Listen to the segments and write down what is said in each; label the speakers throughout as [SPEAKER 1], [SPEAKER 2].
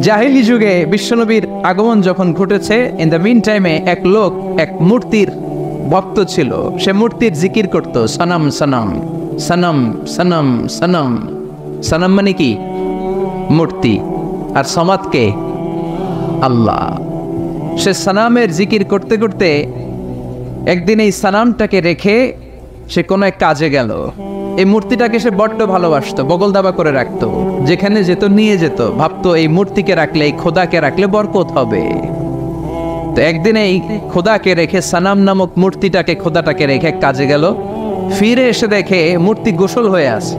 [SPEAKER 1] জাহিলি যুগে বিশ্বনবীর আগমন যখন ঘটেছে, ইন দ্য মিন টাইমে এক লোক এক মূর্তির ভক্ত ছিল। সে মূর্তির জিকির করত, সনম সনম সনম সনম সনম। সনম মানে কি? মূর্তি। আর সমাদকে আল্লাহ। সে সানামের জিকির করতে করতে একদিন এই সানামটাকে রেখে সে কোনো এক কাজে গেল। এই মূর্তিটাকে সে বড্ড ভালোবাসতো, বগল দাবা করে রাখতো, যেখানে যেত নিয়ে যেত, ভাবতো এই মূর্তিকে রাখলে, এই খোদাকে রাখলে বরকত হবে। তো একদিন এই খোদাকে রেখে, সানাম নামক মূর্তিটাকে, খোদাটাকে রেখে কাজে গেল। ফিরে এসে দেখে মূর্তি গোসল হয়ে আছে,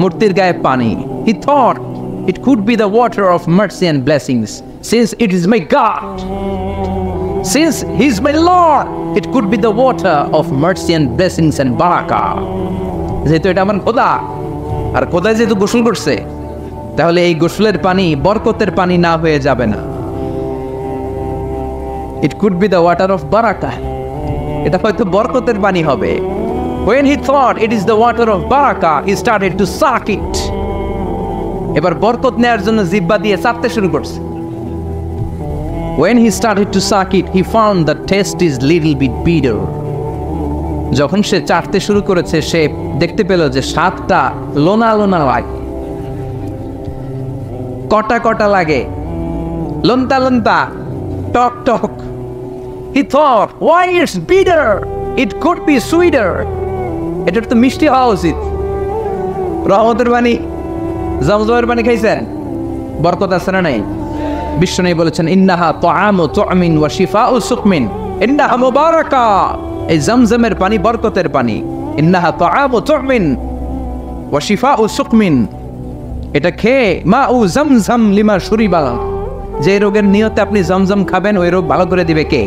[SPEAKER 1] মূর্তির গায়ে পানি। He thought it could be the water of mercy and blessings, since it is my God, since he is my Lord, it could be the water of mercy and blessings and barakah. যেহেতু এটা আমার খোদা, আর খোদা যেহেতু গোসল করছে, তাহলে এই গোসলের পানি বরকতের পানি না হয়ে যাবে না। It could be the water of barakah, এটা হয়তো বরকতের পানি হবে। When he thought it is the water of barakah, he started to suck it. এবার বরকত নেয়ার জন্য জিহ্বা দিয়ে চাটতে শুরু করছে। When he started to suck it, he found the taste is little bit bitter. যখন সে চাটতে শুরু করেছে, সে দেখতে পেল যে স্বাদটা লোনা লোনা লাগে, কটা কটা লাগে, লন্তা লন্তা, টক টক। He thought, why it's bitter? It could be sweeter. এটা তো মিষ্টি হওয়া উচিত। রহমতের পানি, জমজমের পানি খাইছেন? বরকত আছে না নাই? বিশ্বনবী বলেছেন, ইন্নাহা তাআমু তুমিন ওয়া শিফাউ সুকমিন, ইন্নাহা মুবারাকা। এই জমজমের পানি বরকতের পানি। ইন্নাহা তাআমু তুমিন ওয়া শিফাউ সুকমিন, এটা খেয়ে মাউ জমজম লিমা শুরিবা, যে রোগের নিয়তে আপনি জমজম খাবেন, ওই রোগ ভালো করে দিবে কে?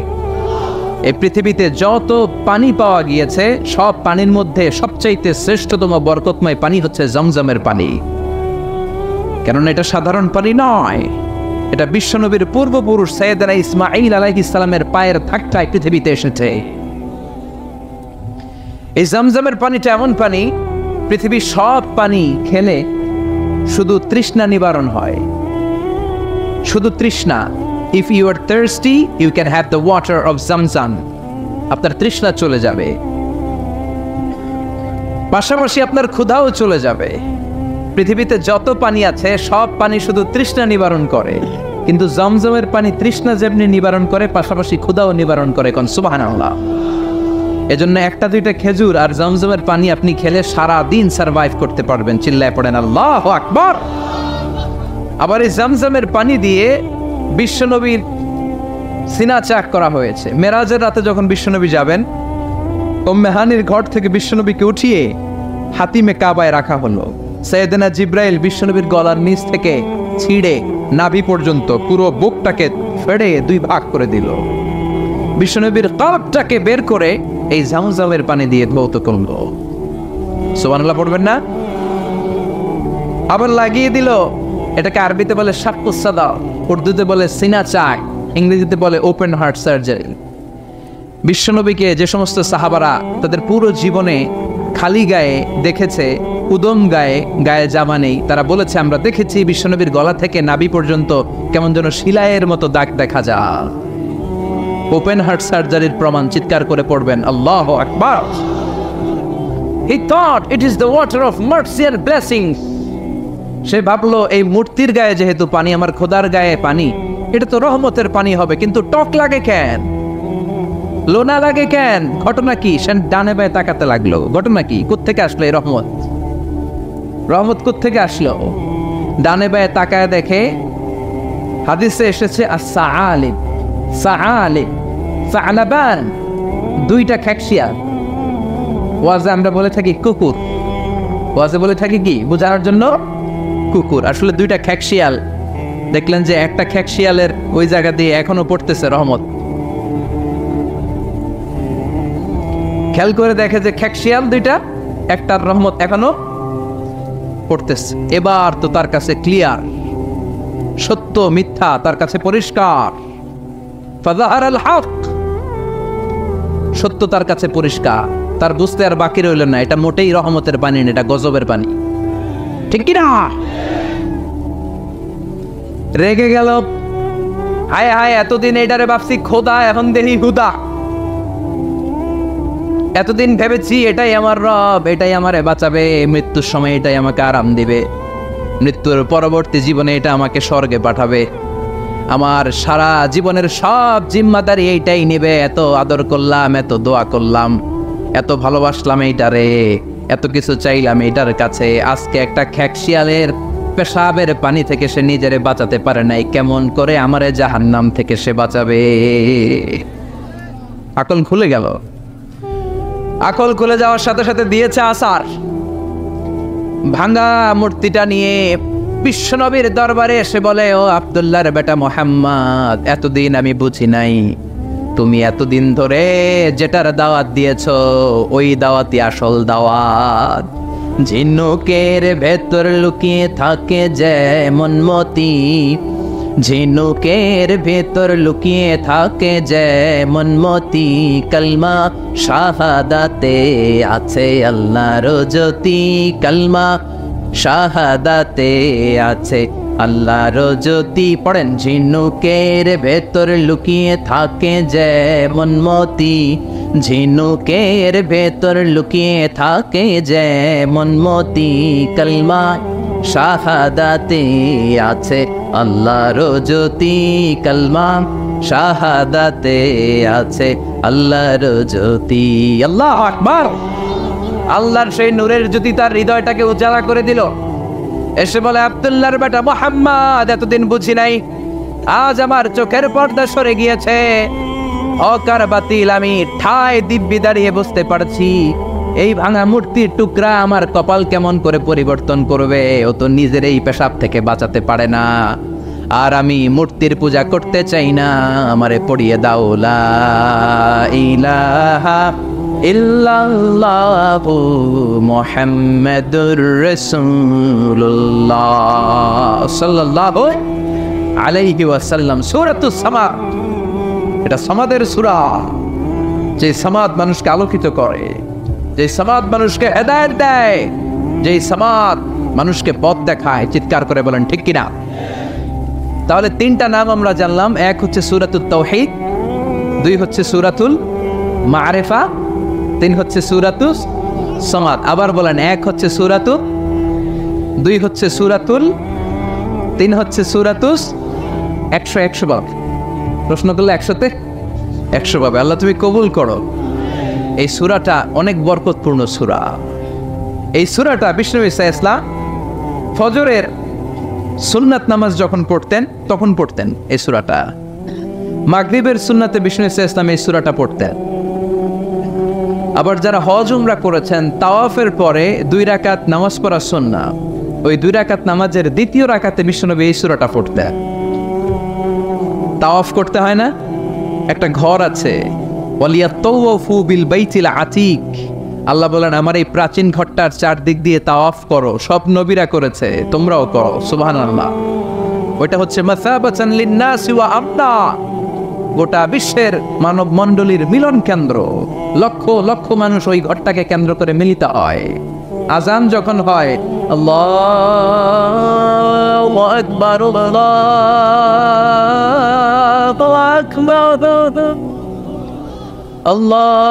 [SPEAKER 1] এই পৃথিবীতে যত পানি পাওয়া গিয়েছে, সব পানির মধ্যে সবচাইতে শ্রেষ্ঠতম বরকতময় পানি হচ্ছে জমজমের পানি। কেননা এটা সাধারণ পানি নয়, এটা বিশ্বনবীর পূর্বপুরুষ সাইয়েদনা ইসমাঈল আলাইহিস সালামের পায়ের ধাক্কায় পৃথিবীতে এসেছে। এই জমজমের পানিটা এমন পানি, পৃথিবীর সব পানি খেলে শুধু তৃষ্ণা নিবারণ হয়, শুধু তৃষ্ণা। If you are thirsty, you can have the water of Zamzam. আপনার তৃষ্ণা চলে যাবে, পাশাপাশি আপনার ক্ষুধাও চলে যাবে। পৃথিবীতে যত পানি আছে, সব পানি শুধু তৃষ্ণা নিবারণ করে, কিন্তু জমজমের পানি তৃষ্ণা যেমনি নিবারণ করে, পাশাপাশি ক্ষুধাও নিবারণ করে। কোন সুবহানাল্লাহ। এজন্য একটা দুইটা খেজুর আর জমজমের পানি আপনি খেলে সারা দিন সারভাইভ করতে পারবেন। চিল্লায় পড়েন আল্লাহু আকবার। আবার এই জমজমের পানি দিয়ে বিশ্বনবীর সিনা চাক করা হয়েছে। মেরাজের রাতে যখন বিশ্বনবী যাবেন, উম্মে হানির ঘর থেকে বিশ্বনবীকে উঠিয়ে হাতিমে কাবায় রাখা হলো। সাইয়েদনা জিব্রাইল বিশ্বনবীর গলার নিচ থেকে ছিঁড়ে নাভি পর্যন্ত পুরো বুকটাকে ফেড়ে দুই ভাগ করে দিল। বিশ্বনবীর কলবটাকে বের করে এই জমজমের পানি দিয়ে ধৌত করলো। সুবহানাল্লাহ পড়বেন না? আবার লাগিয়ে দিল। এটাকে আরবিতে বলে শাক্কুস সাদা, উর্দুতে বলে সিনা চাক, ইংরেজিতে বলে ওপেন হার্ট সার্জারি। বিশ্বনবীকে যে সমস্ত সাহাবারা তাদের পুরো জীবনে খালি গায়ে দেখেছে, উদম গায়ে, গায়ে জামা নেই, তারা বলেছে আমরা দেখেছি বিশ্বনবীর গলা থেকে নাভি পর্যন্ত কেমন যেন শিলায়ের মতো দাগ দেখা যায়। ওপেন হার্ট সার্জারির প্রমাণ। চিৎকার করে পড়বেন আল্লাহু আকবার। He thought it is the water of mercy and blessings. সে ভাবলো এই মূর্তির গায়ে যেহেতু পানি, আমার খোদার গায়ে পানি, এটা তো রহমতের পানি হবে, কিন্তু টক লাগে কেন, লোনা লাগে কেন? ঘটনা কি? সে ডানে বায়ে তাকাতে লাগলো। ঘটনা কি? কোত্থেকে আসলো এই রহমত? রহমত কোত্থেকে আসলো? ডানে বায়ে তাকায় দেখে হাদিসে এসেছে as-sa'alib, sa'alib, sa'laban, দুইটা খ্যাকশিয়াল। ওয়াজে আমরা বলে থাকি কুকুর, ওয়াজে বলে থাকি কি বোঝানোর জন্য? কুকুর। আসলে দুইটা খ্যাকশিয়াল। দেখলেন যে একটা খ্যাকশিয়ালের ওই জায়গা দিয়ে এখনো পড়তেছে রহমত। খেয়াল করে দেখে যে খ্যাকশিয়াল দুইটা, একটার রহমত এখনো পড়তেছে। এবার তো তার কাছে ক্লিয়ার, সত্য মিথ্যা তার কাছে পরিষ্কার। ফাযাহারাল হক, সত্য তার কাছে পরিষ্কার, তার বুঝতে আর বাকি রইল না এটা মোটেই রহমতের পানি না, এটা গজবের পানি। ঠিক কি না? রেগে গেল, হায় হায়, এতদিন এইটারে ভাবছি খোদা, এখন দেখি হুদা। এতদিন ভেবেছি এটাই আমার রব, এটাই আমারে বাঁচাবে, মৃত্যুর সময় এটাই আমাকে আরাম দিবে, মৃত্যুর পরবর্তী জীবনে এটা আমাকে স্বর্গে পাঠাবে, আমার সারা জীবনের সব জিম্মাদারি এইটাই নেবে। এত আদর করলাম, এত দোয়া করলাম, এত ভালোবাসলাম এইটারে, এত কিছু চাইলাম এইটার কাছে, আজকে একটা খ্যাকশিয়ালের পেশাবের পানি থেকে সে নিজেরে বাঁচাতে পারে নাই, কেমন করে আমারে জাহান্নাম থেকে সে বাঁচাবে? আকল খুলে গেল। আকল খুলে যাওয়ার সাথে সাথে দিয়েছে আসার। ভাঙা মূর্তিটা নিয়ে বিশ্বনবীর দরবারে এসে বলে, ও আব্দুল্লাহর বেটা মুহাম্মদ, এতদিন আমি বুঝি নাই তুমি এতদিন ধরে যেটার দাওয়াত দিয়েছ ওই দাওয়াতই আসল দাওয়াত। ঝিনুকের ভেতর লুকিয়ে থাকে যেমন মতি, ঝিনুকের ভেতর লুকিয়ে থাকে যেমন মতি, কলমা শাহাদাতে আছে আল্লাহর জ্যোতি, কলমা শাহাদাতে আছে আল্লাহর জ্যোতি। পড়েন, ঝিনুকের ভেতর লুকিয়ে থাকে যেমন মতি, ঝিনুকের ভেতর লুকিয়ে থাকে যেমন মতি, কলমা শাহাদাতে আছে আল্লাহর জ্যোতি, কলমা শাহাদাতে আছে আল্লাহর জ্যোতি। আল্লাহু আকবার। আল্লাহর সেই নূরের জ্যোতি তার হৃদয়টাকে উজালা করে দিল। এসে বলে, আব্দুল্লাহর বেটা মুহাম্মদ, এতদিন বুঝি নাই, আজ আমার চোখের পর্দা সরে গিয়েছে, অকার বাতিল আমি ঠায় দিব্যি দাঁড়িয়ে বুঝতে পারছি এই ভাঙা মূর্তির টুকরা আমার কপাল কেমন করে পরিবর্তন করবে। ও তো নিজের এই পেশাব থেকে বাঁচাতে পারে না, আর আমি মূর্তির পূজা করতে চাই না, আমারে পড়িয়ে দাও লা ইলাহা ইল্লাল্লাহু মুহাম্মাদুর রাসূলুল্লাহ সাল্লাল্লাহু আলাইহি ওয়াসাল্লাম। সূরাতুস সামাদ, এটা সামাদের সূরা, যে সামাদ মানুষকে আলোকিত করে, যে সামাদ মানুষকে হেদায়েত দেয়, যে সামাদ মানুষকে পথ দেখায়। চিৎকার করে বলেন ঠিক কিনা? তাহলে তিনটা নাম আমরা জানলাম, এক হচ্ছে সূরাতুত তাওহীদ, দুই হচ্ছে সূরাতুল মারিফা, তিন হচ্ছে সূরাতুস সামাদ। আবার বলেন, এক হচ্ছে সূরাতুল, দুই হচ্ছে সূরাতুল, তিন হচ্ছে সূরাতুস। 100 ভাবে প্রশ্ন করলে 100তে 100 ভাবে। আল্লাহ তুমি কবুল করো। এই সূরাটা অনেক বরকতপূর্ণ সূরা। এই সূরাটা বিষ্ণু ঈসা ইসলাম ফজরের সুন্নাত নামাজ যখন পড়তেন তখন পড়তেন এই সূরাটা। মাগরিবের সুন্নাতে বিষ্ণু ঈসা ইসলাম এই সূরাটা পড়তেন। আবার যারা হজ উমরা করেছেন, তাওয়াফের পরে 2 রাকাত নামাজ পড়া সুন্নাহ, ওই 2 রাকাত নামাজের দ্বিতীয় রাকাতে বিষ্ণুনবী এই সূরাটা পড়তেন। তাওয়াফ করতে হয় না, একটা ঘর আছে, ওয়ালিয়াতাওয়াফু বিল বাইতিল আতিক। আল্লাহ বলেন, আমার এই প্রাচীন ঘরটার চারদিক দিয়ে তাওয়াফ করো, সব নবীরা করেছে, তোমরাও করো। সুবহানাল্লাহ। ওইটা হচ্ছে মাসাবাতান লিন-নাসি ওয়া আমনা, গোটা বিশ্বের মানব মণ্ডলীর মিলন কেন্দ্র। লক্ষ লক্ষ মানুষ ওই ঘরটাকে কেন্দ্র করে মিলিত হয়। আজান যখন হয়, আল্লাহু আকবার, আল্লাহু আকবার, আল্লাহু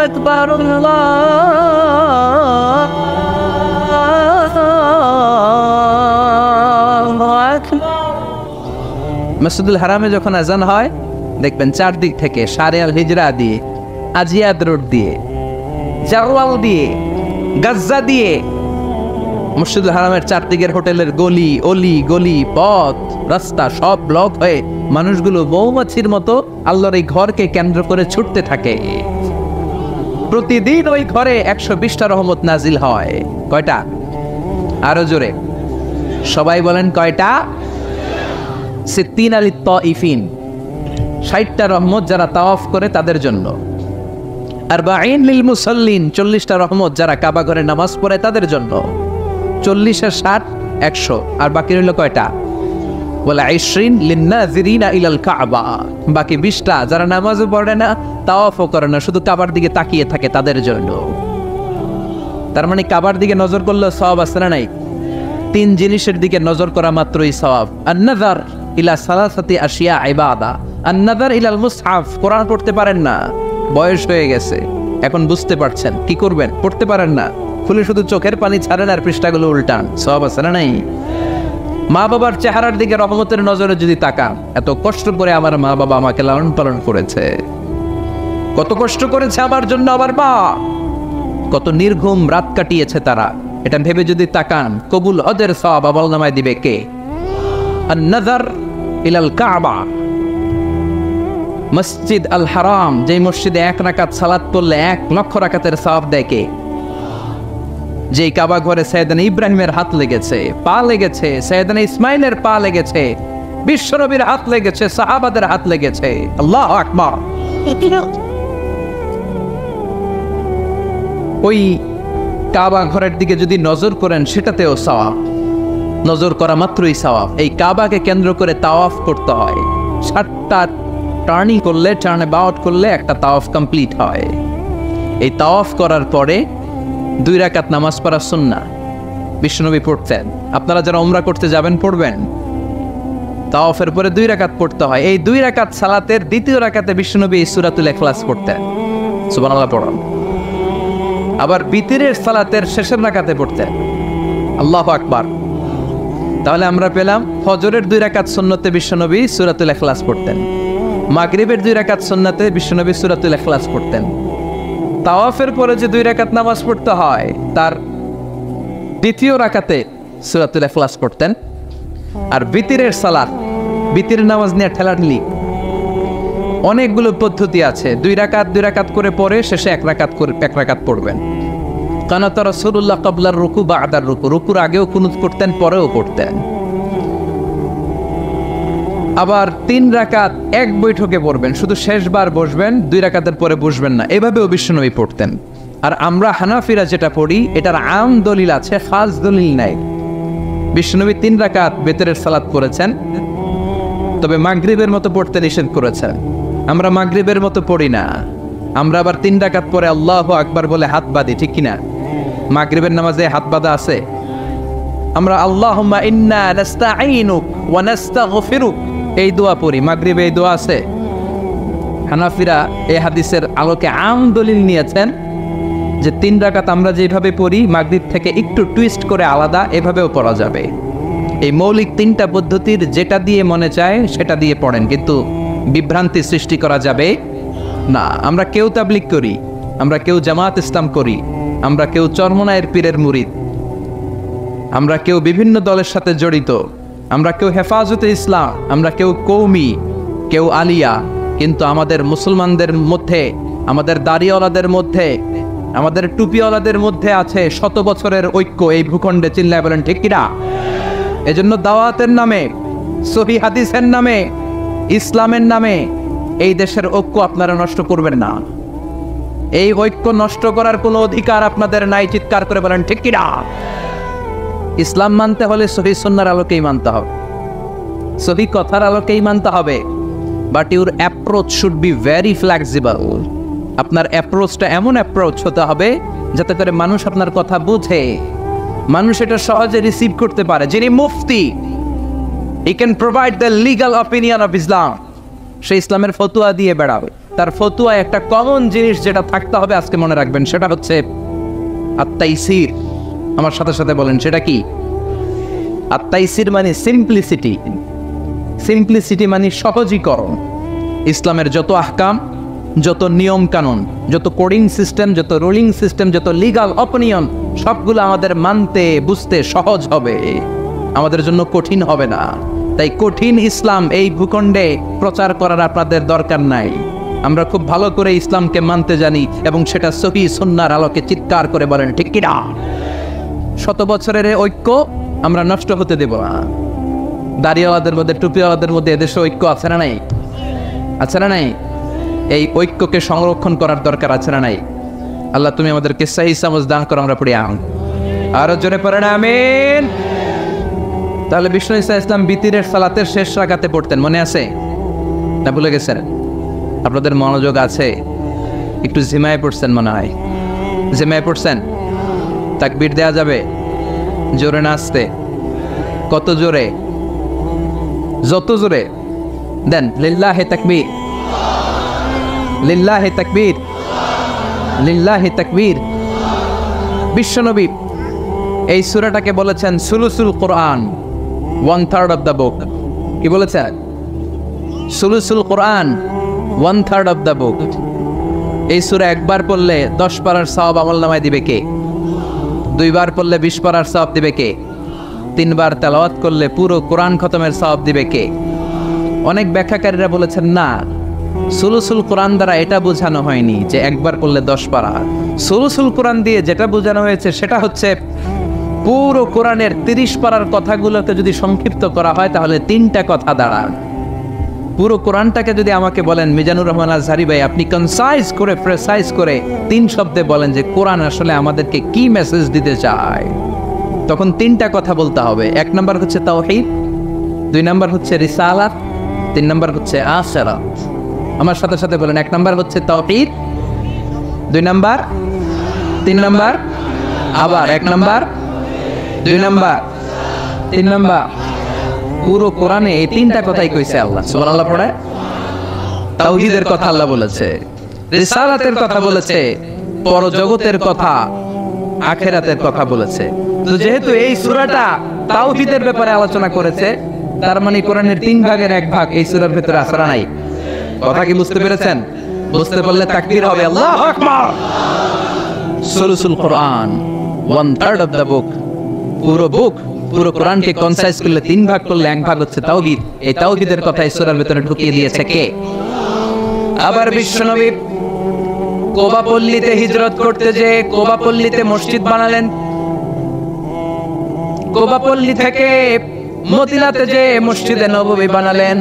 [SPEAKER 1] আকবার, আল্লাহু আকবার। মসজিদুল হারামে যখন আজান হয়, দেখবেন চারদিক থেকে শারে আল হিজরা দিয়ে, আজিয়াদ রোড দিয়ে, জাওয়াল দিয়ে, গাজ্জা দিয়ে, মসজিদুল হারামের চারদিকের হোটেলের গলি অলি, গলি পথ রাস্তা সব ব্লক হয়ে মানুষগুলো মৌমাছির মতো আল্লাহর এই ঘরকে কেন্দ্র করে ছুটতে থাকে। প্রতিদিন ওই ঘরে 120টা রহমত নাজিল হয়। কয়টা? আরো জোরে সবাই বলেন, কয়টা? 60 লিত তাইফিন, 60টা রহমত যারা তাওয়াফ করে তাদের জন্য। 40 লিল মুসাল্লিন, 40টা রহমত যারা কাবা ঘরে নামাজ পড়ে তাদের জন্য। 40 আর 60 100, আর বাকি রইল কয়টা? বলে 20 লিন্নাযিরিনা ইলাল কাবা, বাকি 20টা যারা নামাজও পড়ে না, তাওয়াফও করে না, শুধু কাবার দিকে তাকিয়ে থাকে তাদের জন্য। তার মানে কাবার দিকে নজর করলে সওয়াব আছে না নাই? তিন জিনিসের দিকে নজর করা মাত্রই সওয়াব। আন-নাযার ইলা সালাসাতি আশিয়া ইবাদা। আন-নাযার ইলাল মুসহাফ, কোরআন পড়তে পারেন না, বয়স হয়ে গেছে, এখন বুঝতে পারছেন, কি করবেন? পড়তে পারেন না, খুলে শুধু চোখের পানি ছাড়েন আর পৃষ্ঠাগুলো উল্টান, সওয়াব আছে না নাই? মা বাবার চেহারার দিকে রহমতের নজরে যদি তাকান, এত কষ্ট করে আমার মা বাবা আমাকে লালন পালন করেছে, কত কষ্ট করেছে আমার জন্য আমার মা, কত নির্ঘুম রাত কাটিয়েছে তারা, এটা ভেবে যদি তাকান, কবুল হজের সওয়াব আমলনামায় দিবে কে? আন-নাযার ইলাল কাবা, মসজিদ আল হারাম, যে মসজিদে 1 রাকাত সালাত পড়লে 1 লক্ষ রাকাতের সওয়াব দেয় কে? যে কাবা ঘরে সাইয়েদনা ইব্রাহিমের হাত লেগেছে, পা লেগেছে, সাইয়েদনা ইসমাইলের পা লেগেছে, বিশ্বনবীর হাত লেগেছে, সাহাবাদের হাত লেগেছে। আল্লাহু আকবার। ওই কাবা ঘরের দিকে যদি নজর করেন, সেটাতেও সওয়াব, নজর করা মাত্রই সওয়াব। এই কাবাকে কেন্দ্র করে তাওয়াফ করতে হয়, 7টা টার্নিং করলে, টার্ন অ্যাবাউট করলে একটা তাওয়াফ কমপ্লিট হয়। এই তাওয়াফ করার পরে 2 রাকাত নামাজ পড়া সুন্নাহ, বিশ্বনবী পড়তেন। আপনারা যারা উমরা করতে যাবেন পড়বেন, তাওয়াফের পরে 2 রাকাত পড়তে হয়। এই 2 রাকাত সালাতের দ্বিতীয় রাকাতে বিশ্বনবী সূরাতুল ইখলাস পড়তেন, সুবহানাল্লাহ পড়ান। আবার বিতরের সালাতের শেষের রাকাতে পড়তেন, আল্লাহু আকবার। তাহলে আমরা পেলাম ফজরের 2 রাকাত সুন্নতে বিশ্বনবী সূরাতুল ইখলাস পড়তেন, মাগরিবের 2 রাকাত সুন্নতে বিশ্বনবী সূরাতুল ইখলাস পড়তেন। তাওয়াফের পরে যে 2 রাকাত নামাজ পড়তে হয়, তার দ্বিতীয় রাকাতে সূরাতুল ইখলাস পড়তেন। আর বিতরের সালাত, বিতরের নামাজ নিয়ে ঠেলাঠেলি, অনেকগুলো পদ্ধতি আছে। 2 রাকাত করে পরে শেষে 1 রাকাত পড়বেন। কানাত রাসূলুল্লাহ ক্বাবলার রুকু বা'দার রুকু, রুকুর আগেও কুনুত করতেন, পরেও করতেন। আবার 3 রাকাত এক বৈঠকে পড়বেন, শুধু শেষবার বসবেন, 2 রাকাতের পরে বসবেন না, এভাবেও বিশ্বনবী পড়তেন। আর আমরা হানাফিরা যেটা পড়ি, এটার আম দলিল আছে, খাস দলিল নাই। বিশ্বনবী 3 রাকাত বেতরের সালাত করেছেন, তবে মাগরিবের মতো পড়তে নিষেধ করেছেন। আমরা মাগরিবের মতো পড়ি না, আমরা আবার 3 রাকাত পরে আল্লাহু আকবার বলে হাত বাঁধি, ঠিক কিনা? মাগরিবের নামাজে হাত বাঁধা আছে। আমরা আল্লাহুম্মা ইন্না নাস্তাঈনুক ওয়া নাস্তাগফিরুক এই দোয়া পড়ি, মাগরিবে এই দোয়া আছে। হানাফিরা এই হাদিসের আলোকে আম দলিল নিয়েছেন যে 3 রাকাত আমরা যেভাবে পড়ি, মাগরিব থেকে একটু টুইস্ট করে আলাদা, এভাবেও পড়া যাবে। এই মৌলিক 3টা পদ্ধতির যেটা দিয়ে মনে চায় সেটা দিয়ে পড়েন, কিন্তু বিভ্রান্তি সৃষ্টি করা যাবে না। আমরা কেউ তাবলিগ করি, আমরা কেউ জামাত ইসলাম করি, আমরা কেউ চরমনায়ের পীরের মুরিদ, আমরা কেউ বিভিন্ন দলের সাথে জড়িত, আমরা কেউ হেফাজতে ইসলাম, আমরা কেউ কৌমি, কেউ আলিয়া, কিন্তু আমাদের মুসলমানদের মধ্যে, আমাদের দাড়িওয়ালাদের মধ্যে, আমাদের টুপিওয়ালাদের মধ্যে আছে 100 বছরের ঐক্য এই ভূখণ্ডে। চিল্লায় বলেন ঠিক কিনা? এজন্য দাওয়াতের নামে, সহিহ হাদিসের নামে, ইসলামের নামে এই দেশের ঐক্য আপনারা নষ্ট করবেন না। এই ঐক্য নষ্ট করার কোনো অধিকার আপনাদের নাই, চিৎকার করে বলেন ঠিক কিনা? ইসলাম মানতে হলে সহিহ সুন্নাহর আলোকেই মানতে হবে, সহিহ কথার আলোকেই মানতে হবে। But your approach should be very flexible. আপনার অ্যাপ্রোচটা এমন অ্যাপ্রোচ হতে হবে যাতে করে মানুষ আপনার কথা বুঝে, মানুষ এটা সহজে রিসিভ করতে পারে। যিনি মুফতি, he can provide the legal opinion of Islam, সে ইসলামের ফতুয়া দিয়ে বেড়াবে। তার ফতুয়া একটা কমন জিনিস যেটা থাকতে হবে, আজকে মনে রাখবেন, সেটা হচ্ছে আত-তাইসির। আমার সাথে সাথে বলেন, সেটা কি? আত-তাইসির মানে সিম্পলিসিটি। সিম্পলিসিটি মানে সহজীকরণ। ইসলামের যত আহকাম, যত নিয়ম কানুন, যত কোডিং সিস্টেম, যত রুলিং সিস্টেম, যত লিগাল অপিনিয়ন, সবগুলো আমাদের মানতে বুঝতে সহজ হবে, আমাদের জন্য কঠিন হবে না। তাই কঠিন ইসলাম এই ভূখণ্ডে প্রচার করার আপনাদের দরকার নাই। আমরা খুব ভালো করে ইসলামকে মানতে জানি, এবং সেটা সহিহ সুন্নাহর আলোকে চিৎকার করে বলেন ঠিক কিনা? 100 বছরের ঐক্য আমরা নষ্ট হতে দেব না। দাড়িওয়ালাদের মধ্যে, টুপিওয়ালাদের মধ্যে এদেশে ঐক্য আছে না নাই? আছে না নাই? এই ঐক্যকে সংরক্ষণ করার দরকার আছে না নাই? আল্লাহ তুমি আমাদেরকে সহিহ সমঝ দান করো। আমরা পড়ি আমিন, আরো জোরে পড়েন আমিন। তাহলে বিষ্ণু ঈসা ইসলাম বিতিরের সালাতের শেষ রাকাতে পড়তেন, মনে আছে না ভুলে গেছেন? আপনাদের মনোযোগ আছে? একটু ঝিমায় পড়ছেন মনে হয়, ঝিমায় পড়ছেন। তাকবীর দেয়া যাবে? জোরে না আসতে? কত জোরে? যত জোরে দেন লিল্লাহি তাকবীর, লিল্লাহি তাকবীর, লিল্লাহি তাকবীর। বিশ্বনবী এই সূরাটাকে বলেছেন সুলুসুল কোরআন, 1/3 অফ দ্য বুক। কি বলেছেন? সুলুসুল কোরআন, 1/3 অফ দ্য বুক। এই সূরা একবার পড়লে 10 পারার সওয়াব আমলনামায় দিবে কে? 2 বার পড়লে 20 পারার সওয়াব দিবে কে? 3 বার তেলাওয়াত করলে পুরো কোরআন খতমের সওয়াব দিবে কে? অনেক ব্যাখ্যাকারীরা বলেছেন না, সুলুসুল কোরআন দ্বারা এটা বোঝানো হয়নি যে একবার পড়লে 10 পারা। সুলুসুল কোরআন দিয়ে যেটা বোঝানো হয়েছে সেটা হচ্ছে পুরো কোরআনের 30 পারার কথাগুলোকে যদি সংক্ষিপ্ত করা হয় তাহলে 3টা কথা দাঁড়ায়। পুরো কোরআনটাকে যদি আমাকে বলেন মিজানুর রহমান আজহারি ভাই আপনি কনসাইজ করে প্রেসাইজ করে 3 শব্দে বলেন যে কোরআন আসলে আমাদেরকে কি মেসেজ দিতে চায়, তখন 3টা কথা বলতে হবে। 1 নাম্বার হচ্ছে তাওহীদ, 2 নাম্বার হচ্ছে রিসালাত, 3 নাম্বার হচ্ছে আখিরাত। আমার সাথে সাথে বলেন, 1 নাম্বার হচ্ছে তাওহীদ, 2 নাম্বার, 3 নাম্বার, আবার 1 নাম্বার, 2 নাম্বার, 3 নাম্বার। পুরো কোরআনে এই 3টা কথাই কইছে আল্লাহ। সুবহানাল্লাহ পড়ে। তাওহীদের কথা আল্লাহ বলেছে, রিসালাতের কথা বলেছে, পরজগতের কথা, আখিরাতের কথা বলেছে। তো যেহেতু এই সূরাটা তাওহীদের ব্যাপারে আলোচনা করেছে, তার মানে কোরআনের 3 ভাগের 1 ভাগ এই সূরার ভিতরে আসরা নাই। কথা কি বুঝতে পেরেছেন? বুঝতে পারলে তাকবীর হবে, আল্লাহু আকবার। সুলুসুল কোরআন, 1/3 অফ দ্য বুক। পুরো বুক, পুরো কোরআনকে কনসাইজ করলে 3 ভাগ করলে 1 ভাগ হচ্ছে তাওহীদ। এই তাওহীদের কথা এই সূরার ভিতরে ঢুকিয়ে দিয়েছে কে? আবার বিশ্বনবী কোবা পল্লীতে হিজরত করতে যে কোবা পল্লীতে মসজিদ বানালেন, কোবা পল্লী থেকে মদিনাতে যে মসজিদে নববী বানালেন,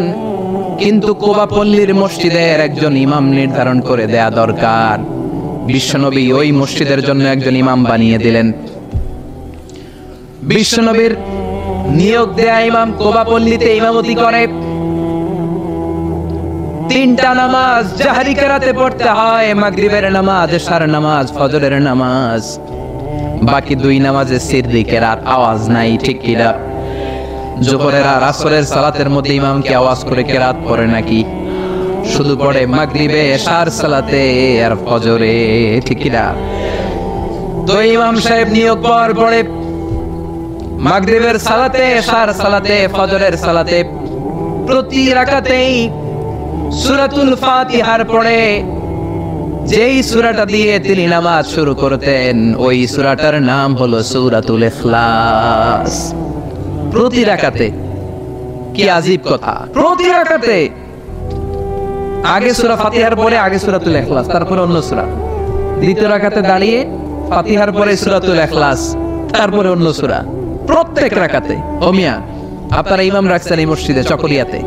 [SPEAKER 1] কিন্তু কোবা পল্লীর মসজিদের একজন ইমাম নির্ধারণ করে দেয়া দরকার। বিশ্বনবী ওই মসজিদের জন্য একজন ইমাম বানিয়ে দিলেন। বিশ্বনবীর নিয়োগ দেয়া ইমাম কোবা পল্লীতে ইমামতি করে। 3টা নামাজ জাহরি কেরাতে পড়তে হয়, মাগরিবের নামাজ, এশার নামাজ, ফজরের নামাজ। বাকি 2 নামাজে সিররি কেরাত, আওয়াজ নাই, ঠিক কি না? জোহরের আর আসরের সালাতের মধ্যে ইমাম কি আওয়াজ করে কেরাত পড়ে নাকি? শুধু পড়ে মাগরিবে, এশার সালাতে আর ফজরে, ঠিক কি না? তো ইমাম সাহেব নিয়োগ পাওয়ার পরে মাগরিবের সালাতে, এশার সালাতে, ফজরের সালাতে প্রতি রাকাতেই সূরাতুল ফাতিহার পরে যেই সূরাটা দিয়ে তিনি নামাজ শুরু করতেন ওই সূরাটার নাম হলো সূরাতুল ইখলাস। প্রতি রাকাতে, কি আজীব কথা, প্রতি রাকাতে আগে সূরা ফাতিহার পরে আগে সূরাতুল ইখলাস, তারপরে অন্য সূরা। দ্বিতীয় রাকাতে দাঁড়িয়ে ফাতিহার পরে সূরাতুল ইখলাস, তারপরে অন্য সূরা। প্রত্যেক রাকাতে। ও মিয়া, আপনারা ইমাম রাখছেন এই মসজিদে চকরিয়াতে,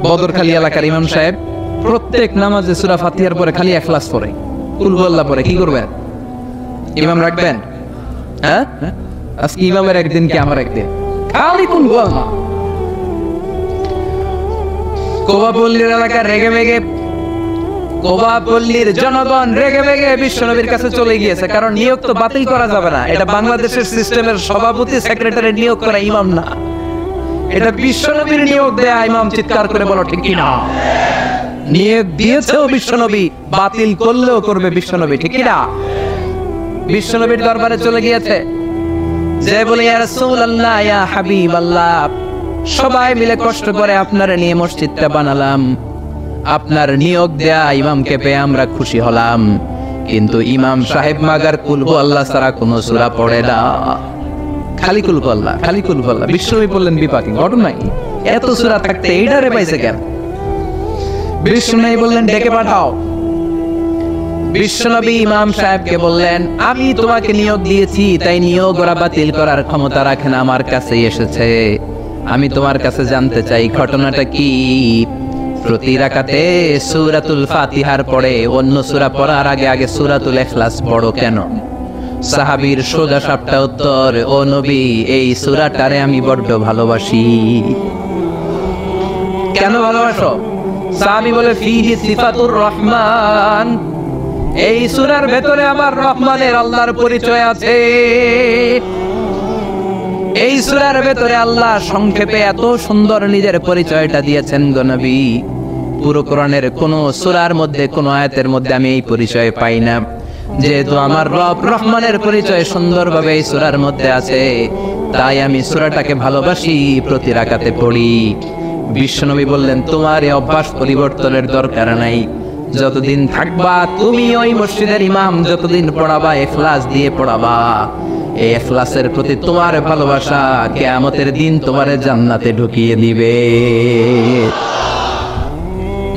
[SPEAKER 1] বদরখালী এলাকার ইমাম সাহেব প্রত্যেক নামাজে সূরা ফাতিহার পরে খালি ইখলাস পড়ে, কুল হুয়াল্লাহ পড়ে। কি করবেন? ইমাম রাখবেন? হ্যাঁ, আজকে ইমামের একদিন কি আমার একদিন, খালি কুল হুয়াল্লাহ। কোবা পল্লীর এলাকার রেগে মেগে, কোবা পল্লীর জনগণ রেগে মেগে বিশ্বনবীর কাছে চলে গিয়েছে, কারণ নিয়োগ তো বাতিল করা যাবে না। এটা বাংলাদেশের সিস্টেমের সভাপতি সেক্রেটারি নিয়োগ করা ইমাম না, এটা বিশ্বনবীর নিয়োগ দেয়া ইমাম। চিৎকার করে বলো ঠিক কি না? নিয়োগ দিয়েছেও বিশ্বনবী, বাতিল করলেও করবে বিশ্বনবী, ঠিক কি না? বিশ্বনবীর দরবারে চলে গিয়েছে, যে বলে ইয়া রাসূলুল্লাহ, ইয়া হাবিবাল্লাহ, সবাই মিলে কষ্ট করে আপনারে নিয়ে মসজিদটা বানালাম, আপনার নিয়োগ দেয়া ইমামকে পেয়ে আমরা খুশি হলাম, কিন্তু ইমাম সাহেব মাগার কুল হুয়াল্লাহ ছাড়া কোনো সূরা পড়ে না, খালি কুল হুয়াল্লাহ, খালি কুল হুয়াল্লাহ। বিশ্বনবী বললেন বিপাকে ঘটনা কি, এত সূরা থাকতে এইটারে পাইছে কেন? বিশ্বনবী বললেন ডেকে পাঠাও। বিশ্বনবী ইমাম সাহেবকে বললেন, আমি তোমাকে নিয়োগ দিয়েছি, তাই নিয়োগ ওরা বাতিল করার ক্ষমতা রাখে না, আমার কাছে এসেছে। আমি তোমার কাছে জানতে চাই ঘটনাটা কি। প্রতি রাকাতে সূরাতুল ফাতিহার পরে অন্য সূরা পড়ার আগে আগে সূরাতুল ইখলাস পড়ো কেন? সাহাবীর সোজা সাপটা উত্তর, ও নবী, এই সূরাটারে আমি বড্ড ভালোবাসি। কেন ভালোবাসো? সাহাবী বলে, ফিহি সিফাতুর রহমান, এই সূরার ভেতরে আমার রহমানের আল্লাহর পরিচয় আছে। এই এই সূরার ভেতরে আল্লাহ সংক্ষেপে এত সুন্দর নিজের পরিচয়টা দিয়েছেন গো নবী। পুরো কোরআনের কোন সূরার মধ্যে কোন আয়াতের মধ্যে আমি এই পরিচয় পাই না। যেহেতু আমার রব রহমানের পরিচয় সুন্দরভাবে এই সূরার মধ্যে আছে, তাই আমি সূরাটাকে ভালোবাসি, প্রতি রাকাতে পড়ি। বিশ্বনবী বললেন, তোমার এই অভ্যাস পরিবর্তনের দরকার নাই। যতদিন থাকবা তুমি ওই মসজিদের ইমাম, যতদিন পড়াবা ইখলাস দিয়ে পড়াবা। এই ইখলাসের প্রতি তোমার ভালোবাসা কিয়ামতের দিন তোমার জান্নাতে ঢুকিয়ে দিবে।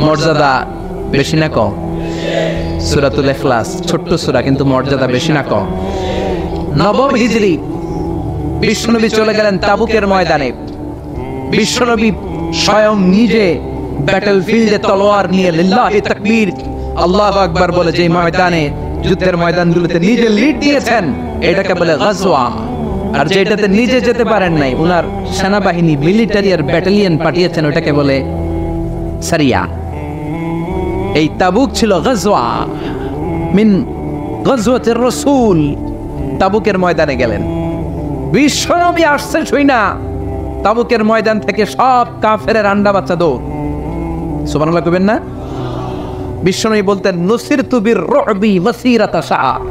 [SPEAKER 1] মর্যাদা বেশি না কম? সূরাতুল ইখলাস ছোট্ট সূরা, কিন্তু মর্যাদা বেশি না কম? নবম হিজরি বিশ্বনবী চলে গেলেন তাবুকের ময়দানে। বিশ্বনবী স্বয়ং নিজে ব্যাটল ফিল্ডে তলোয়ার নিয়ে লিল্লাহি তাকবীর আল্লাহু আকবার বলে যে ময়দানে, যুদ্ধের ময়দানগুলোতে নিজে লিড দিয়েছেন, এটাকে বলে গাজওয়া। আর যেটাতে নিজে যেতে পারেন নাই, উনার সেনাবাহিনী মিলিটারি আর ব্যাটালিয়ন পাঠিয়েছেন, ওটাকে বলে সারিয়া। এই তাবুক ছিল গাজওয়া মিন গাজওয়াতির রাসূল। তাবুকের ময়দানে গেলেন বিশ্বনবী, আসছে শুই না তাবুকের ময়দান থেকে সব কাফেরের আন্ডা বাচ্চা দৌড়। সুবহানাল্লাহ কইবেন না? বিশ্বনবী বলতেন, নুসিরতু বির-রু'বি মাসিরাতা শাহর।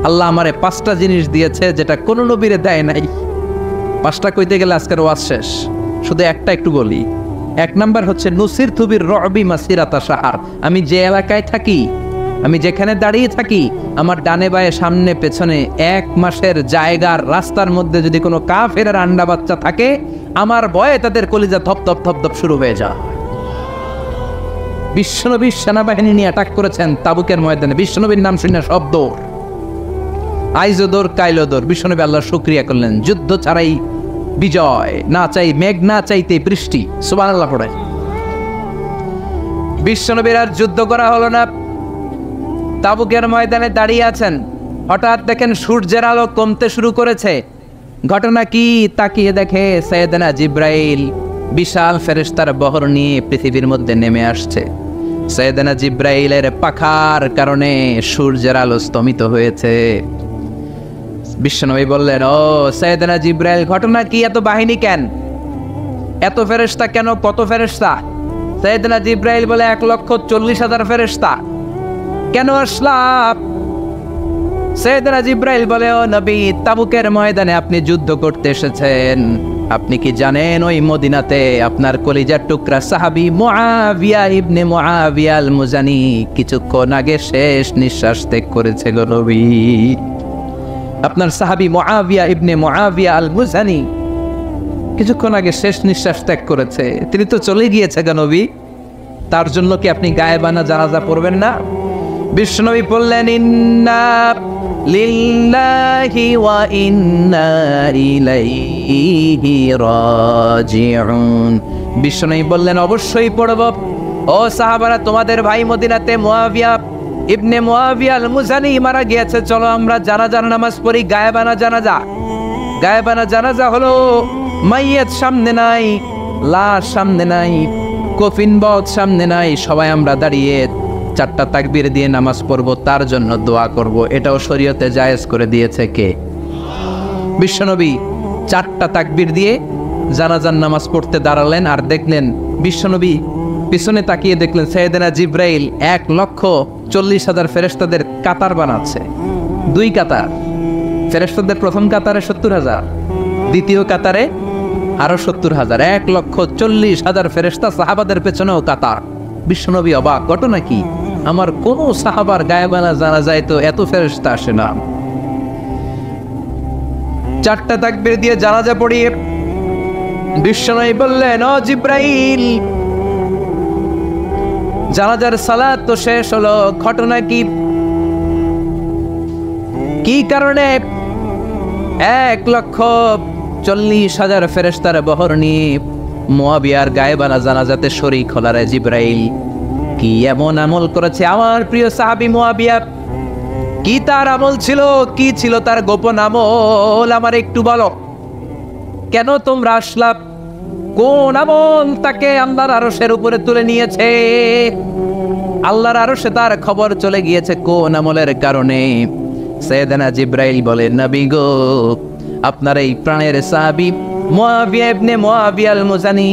[SPEAKER 1] আল্লাহ আমারে 5টা জিনিস দিয়েছে যেটা কোন নবীরে দেয় নাই। 5টা কইতে গেলে আজকের ওয়াজ শেষ, শুধু একটা একটু বলি। 1 নাম্বার হচ্ছে নুসিরতু বির-রু'বি মাসিরাতা শাহর। আমি যে এলাকায় থাকি, আমি যেখানে দাঁড়িয়ে থাকি, আমার ডানে বায়ে সামনে পেছনে 1 মাসের জায়গার রাস্তার মধ্যে যদি কোনো কাফেরের আন্ডা বাচ্চা থাকে, আমার ভয়ে তাদের কলিজা ধপ ধপ ধপ ধপ শুরু হয়ে যায়। বিশ্বনবীর সেনাবাহিনী নিয়ে অ্যাটাক করেছেন তাবুকের ময়দানে। বিশ্বনবীর নাম শুনে সব দৌড়, আইজো দৌড় কাইলো দৌড়। বিশ্বনবী আল্লাহর শুকরিয়া করলেন, যুদ্ধ ছাড়াই বিজয়, না চাই মেঘ না চাইতে বৃষ্টি। সুবহানাল্লাহ পড়ে। বিশ্বনবীর আর যুদ্ধ করা হলো না, তাবুকের ময়দানে দাঁড়িয়ে আছেন। হঠাৎ দেখেন সূর্যের আলো কমতে শুরু করেছে। ঘটনা কি? তাকিয়ে দেখে সাইয়েদনা জিব্রাইল বিশাল ফেরেশতার বহর নিয়ে পৃথিবীর মধ্যে নেমে আসছে। সাইয়েদনা জিব্রাইলের পাখার কারণে সূর্যের আলো স্তমিত হয়েছে। বিশ্বনবী বললেন, ও সাইয়েদনা জিব্রাইল, ঘটনা কি? এত বাহিনী কেন? এত ফেরেশতা কেন? কত ফেরেশতা? সাইয়েদনা জিব্রাইল বলে, 1,40,000 ফেরেশতা। কেন আসলাম? সাইয়েদনা জিব্রাইল বলে, ও নবী, তাবুকের ময়দানে আপনি যুদ্ধ করতে এসেছেন। আপনি কি জানেন ওই মদিনাতে আপনার কলিজার টুকরা সাহাবী মুআবিয়া ইবনে মুআবিয়া আল মুজানি কিছুক্ষণ আগে শেষ নিঃশ্বাস ত্যাগ করেছে গো নবী। আপনার সাহাবী মুআবিয়া ইবনে মুআবিয়া আল মুজানি কিছুক্ষণ আগে শেষ নিঃশ্বাস ত্যাগ করেছে। তিনি তো চলে গিয়েছে গো নবী, তার জন্য কি আপনি গায়েবানা জানাজা পড়বেন না? বিশ্বনবী বললেন, ইন্না লিল্লাহি ওয়া ইন্না ইলাইহি রাজিউন। বিশ্বনবী বললেন, অবশ্যই পড়ব। ও সাহাবারা, তোমাদের ভাই মদিনাতে মুআবিয়া ইবনে মুআবিয়া আল মুজানি মারা গিয়েছে, চলো আমরা জানাজার নামাজ পড়ি। গায়েবানা জানাজা। গায়েবানা জানাজা হলো মাইয়াত সামনে নাই, লাশ সামনে নাই, কফিন বক্স সামনে নাই, সবাই আমরা দাঁড়িয়ে 4টা তাকবীর দিয়ে নামাজ পড়ব, তার জন্য দোয়া করব। এটাও শরীয়তে জায়েজ করে দিয়েছে কে? বিশ্বনবী 4টা তাকবীর দিয়ে জানাজার নামাজ পড়তে দাঁড়ালেন। আর দেখলেন বিশ্বনবী পিছনে তাকিয়ে দেখলেন সাইয়েদনা জিব্রাইল 1,40,000 ফেরেশতাদের কাতার বানাচ্ছে। 2 কাতার ফেরেশতাদের, প্রথম কাতারে 70,000, দ্বিতীয় কাতারে আরো 70,000, 1,40,000 ফেরেশতা সাহাবাদের পেছনেও কাতার। বিশ্বনবী অবাক, ঘটনা কি? আমার কোন সাহাবার গায়েবানা জানা যায় তো এত ফেরেশতা আসে না। 4টা তাকবীর দিয়ে জানাজা পড়িয়ে বিশ্বনবী বললেন, ও জিব্রাইল, জানাজার সালাত তো শেষ হলো, ঘটনা কি? কি কারণে 1,40,000 ফেরেশতার বহর নিয়ে মুআবিয়ার গায়েবানা জানাজাতে শরীক হলারে জিব্রাইল? কি এমন আমল করেছে আমার প্রিয় সাহাবী মুআবিয়া? কি তার আমল ছিল? কি ছিল তার গোপন আমল? আমার একটু বলো। কেন তোমরা আসলা? কোন আমল তাকে আল্লাহর আরশের উপরে তুলে নিয়েছে? আল্লাহর আরশে তার খবর চলে গিয়েছে কোন আমলের কারণে? সাইয়েদনা জিব্রাইল বলে, নবী গো, আপনার এই প্রাণের সাহাবী মুআবিয়া ইবনে মুআবিয়া আল-মুজানি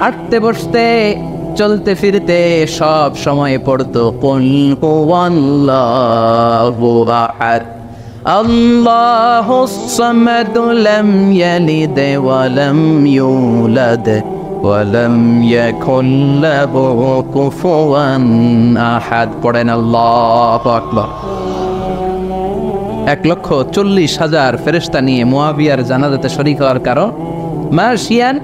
[SPEAKER 1] হাঁটতে বসতে চলতে ফিরতে সব সময় পড়তো কুল হুয়াল্লাহু আহাদ আল্লাহুস সামাদ লাম ইয়ালিদ ওয়া লাম ইউলাদ ওয়া লাম ইয়াকুল লাহু কুফুয়ান আহাদ। পড়েন আল্লাহু আকবার। 1,40,000 ফেরেশতা নিয়ে মুআবিয়ার জানাজাতে শরীক হওয়ার কারণ মাশিয়ান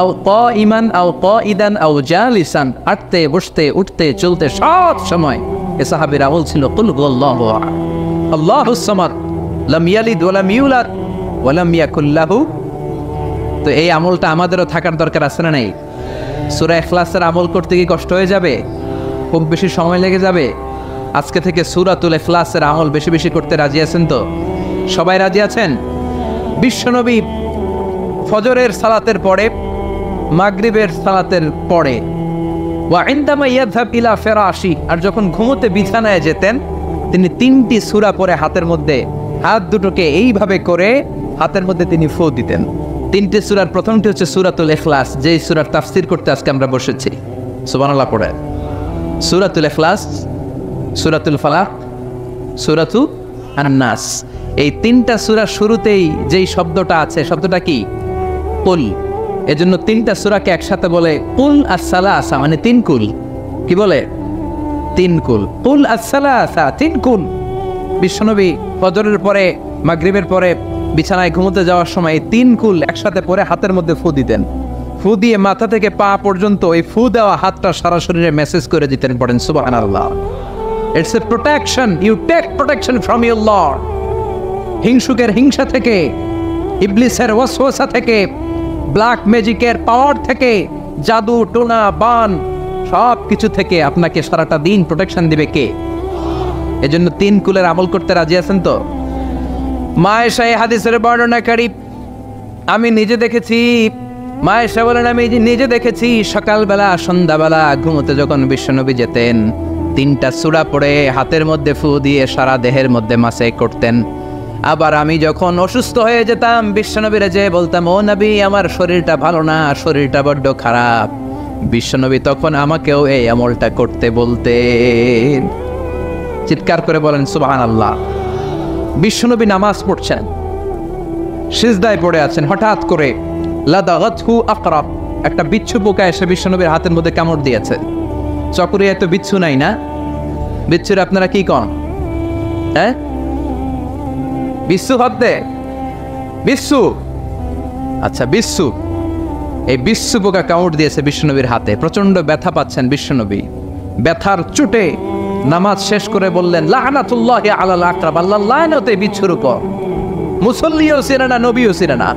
[SPEAKER 1] আও কাইমান আও কাইদান আও জালিসান, হাঁটতে বসতে উঠতে চলতে সব সময় এ সাহাবীর আমল ছিল কুল হুয়াল্লাহু আহাদ আল্লাহুস সামাদ লাম ইয়ালিদ ওয়া লাম ইউলাদ ওয়া লাম ইয়াকুল লাহু। তো এই আমলটা আমাদেরও থাকার দরকার আছে না নাই? সূরা ইখলাসের আমল করতে কি কষ্ট হয়ে যাবে? খুব বেশি সময় লেগে যাবে? আজকে থেকে সূরাতুল ইখলাসের আমল বেশি বেশি করতে রাজি আছেন তো? সবাই রাজি আছেন? বিশ্বনবী ফজরের সালাতের পরে, মাগরিবের সালাতের পরে, ওয়া ইনদামা ইয়াযহাব ইলা ফিরাশি, আর যখন ঘুমোতে বিছানায় যেতেন তিনি 3টি সূরা পরে হাতের মধ্যে হাত দুটোকে এইভাবে করে হাতের মধ্যে তিনি ফু দিতেন। 3টি সূরার প্রথমটি হচ্ছে সূরাতুল ইখলাস, যেই সূরার তাফসীর করতে আজকে আমরা বসেছি। সুবহানাল্লাহ পড়ে। সূরাতুল ইখলাস, সূরাতুল ফালাক, সূরাতু আন-নাস। এই 3টা সূরার শুরুতেই যেই শব্দটা আছে, শব্দটা কি? কুল। এজন্য 3টা সূরাকে একসাথে বলে কুল আস-সালাসা, মানে 3 কুল। কি বলে? 3 কুল। কুল আস-সালাসা, 3 কুল। বিশ্বনবী ফজরের পরে, মাগরিবের পরে বিছানায় ঘুমোতে যাওয়ার সময় 3 কুল একসাথে পরে হাতের মধ্যে ফু দিতেন। ফু দিয়ে মাথা থেকে পা পর্যন্ত ওই ফু দেওয়া হাতটা সারা শরীরে মেসেজ করে দিতেন। পড়েন সুবহানাল্লাহ। It's a protection, you take protection from your lord. হিংসুকের হিংসা থেকে, ইবলিসের ওয়াসওয়াসা থেকে, ব্ল্যাক ম্যাজিকের পাওয়ার থেকে, জাদু টোনা বান সব কিছু থেকে আপনাকে সারাটা দিন প্রোটেকশন দিবে কে? এজন্য 3 কুলের আমল করতে রাজি আছেন তো? মা আয়েশা এই হাদিসের বর্ণনাকারী, আমি নিজে দেখেছি, মা আয়েশা বলেন আমি নিজে দেখেছি সকালবেলা সন্ধ্যাবেলা ঘুমোতে যখন বিশ্বনবী যেতেন 3টা সূরা পড়ে হাতের মধ্যে ফু দিয়ে সারা দেহের মধ্যে মাসে করতেন। আবার আমি যখন অসুস্থ হয়ে যেতাম বিশ্বনবীরে যে বলতাম, ও নবী আমার শরীরটা ভালো না, শরীরটা বড্ড খারাপ, বিশ্বনবী তখন আমাকেও এই আমলটা করতে বলতেন। চিৎকার করে বলেন সুবহানাল্লাহ। বিশ্বনবী নামাজ পড়ছেন, সিজদায় পড়ে আছেন, হঠাৎ করে লাদাগাতহু আকরাব, একটা বিচ্ছু পোকা এসে বিশ্বনবীর হাতের মধ্যে কামড় দিয়েছে। চকরিয়ায় তো বিচ্ছু নাই না? বিচ্ছুর আপনারা কি কন? হ্যাঁ, বিচ্ছু হতে বিচ্ছু, আচ্ছা বিচ্ছু। এই বিচ্ছু পোকা কামড় দিয়েছে বিশ্বনবীর হাতে, প্রচন্ড ব্যথা পাচ্ছেন বিশ্বনবী। ব্যথার চোটে নামাজ শেষ করে বললেন লাআনাতুল্লাহি আলাল আকরাব, আল্লাহর লানত এই বিচ্ছুর উপর। মুসল্লিও ছিলেন না, নবীও ছিলেন না।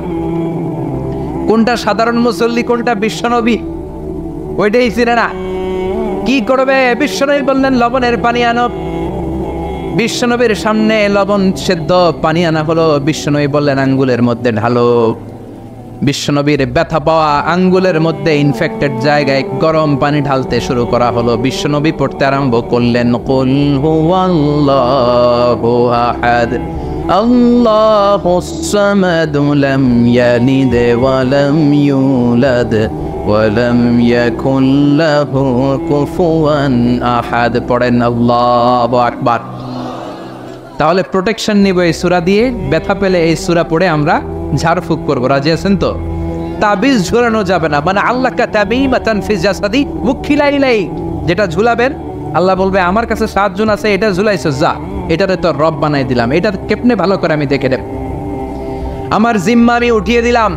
[SPEAKER 1] কোনটা সাধারণ মুসল্লি, কোনটা বিশ্বনবী, ওইটাই ছিলেন না। কি করবে? বিশ্বনবী বললেন লবণের পানি আনো। বিশ্বনবীর সামনে লবণ সেদ্ধ পানি আনা হলো। বিশ্বনবী বললেন আঙ্গুলের মধ্যে ঢালো। বিশ্বনবীর ব্যথা পাওয়া আঙ্গুলের মধ্যে ইনফেক্টেড জায়গায় গরম পানি ঢালতে শুরু করা হলো। বিশ্বনবী পড়তে আরম্ভ করলেন কুল হুয়াল্লাহু আহাদ আল্লাহুস সামাদ লাম ইয়ালিদ ওয়া লাম ইউলাদ ওয়া লাম ইয়াকুল লাহু কুফুয়ান আহাদ। পড়েন আল্লাহু আকবার। তাহলে প্রোটেকশন নিব এই সূরা দিয়ে। ব্যথা পেলে এই সূরা পড়ে আমরা ঝাড়ফুঁক করবো। রাজি আছেন তো? তাবিজ ঝুলানো যাবে না, মানে আল্লাহ কা তাবিমাতান ফি জাসাদি মুখিলাইলাই, যেটা ঝুলাবেন আল্লাহ বলবে আমার কাছে 7 জন আছে, এটা ঝুলাইছো, যা এটারে তো রব বানাই দিলাম, এটা কেমনে ভালো করে আমি দেখে দেব, আমার জিম্মা আমি উঠিয়ে দিলাম।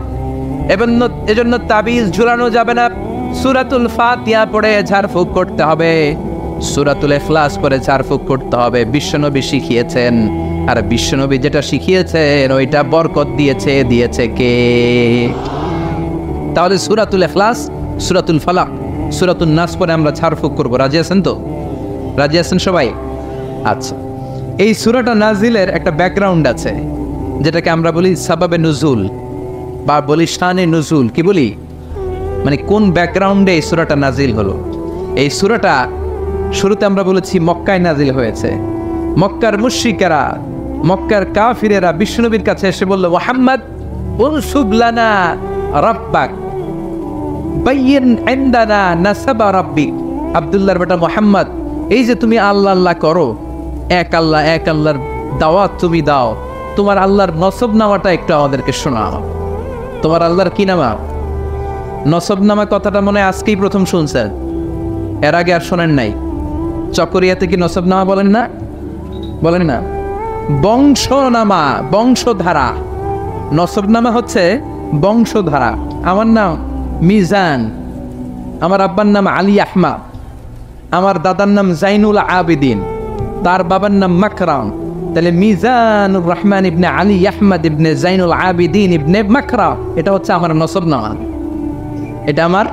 [SPEAKER 1] এজন্য তাবিজ ঝুলানো যাবে না। সূরাতুল ফাতিহা পড়ে ঝাড়ফুঁক করতে হবে, সূরাতুল ইখলাস পড়ে ঝাড়ফুঁক করতে হবে। বিশ্বনবী শিখিয়েছেন, আর বিশ্বনবী যেটা শিখিয়েছেন ওইটা বরকত দিয়েছে কে? তাহলে সূরাতুল ইখলাস, সূরাতুল ফালাক, সূরাতুন নাস পরে আমরা ঝাড়ফুঁক করব। রাজি আছেন তো? রাজি আছেন সবাই? আচ্ছা, এই সূরাটা নাজিলের একটা ব্যাকগ্রাউন্ড আছে, যেটাকে আমরা বলি সাবাবে নুজুল বা বলি শানে নুজুল। কি বলি? মানে কোন ব্যাকগ্রাউন্ডে এই সূরাটা নাজিল হলো। এই সূরাটা শুরুতে আমরা বলেছি মক্কায় নাজিল হয়েছে। মক্কার মুশরিকেরা মক্কার কাফিরেরা বিশ্বনবীর কাছে এসে বলল, মুহাম্মদ উনসুব লানা রাব্বাক বাইয়িন ইনদানা নাসাবা রাব্বিক। আব্দুল্লাহর বেটা মুহাম্মদ, এই যে তুমি আল্লাহ আল্লাহ করো, এক আল্লাহর দাওয়াত তুমি দাও, তোমার আল্লাহর নসবনামাটা একটু আমাদেরকে শোনাও। তোমার আল্লাহর কি নামা? নসবনামা কথাটা মনে হয় আজকেই প্রথম শুনছেন, এর আগে আর শোনেন নাই। চকরিয়াতে কি নসবনামা বলেন না? বলেন না? বংশনামা, বংশধারা। নসবনামা হচ্ছে বংশধারা। আমার নাম মিজান, আমার আব্বার নাম আলী আহমদ, আমার দাদার নাম জাইনুল আবেদিন, তার বাবার নাম মাকরাম। তাহলে মিজানুর রহমান ইবনে আলী আহমদ ইবনে জাইনুল আবেদিন ইবনে মাকরাম, এটা হচ্ছে আমার নসবনামা, এটা আমার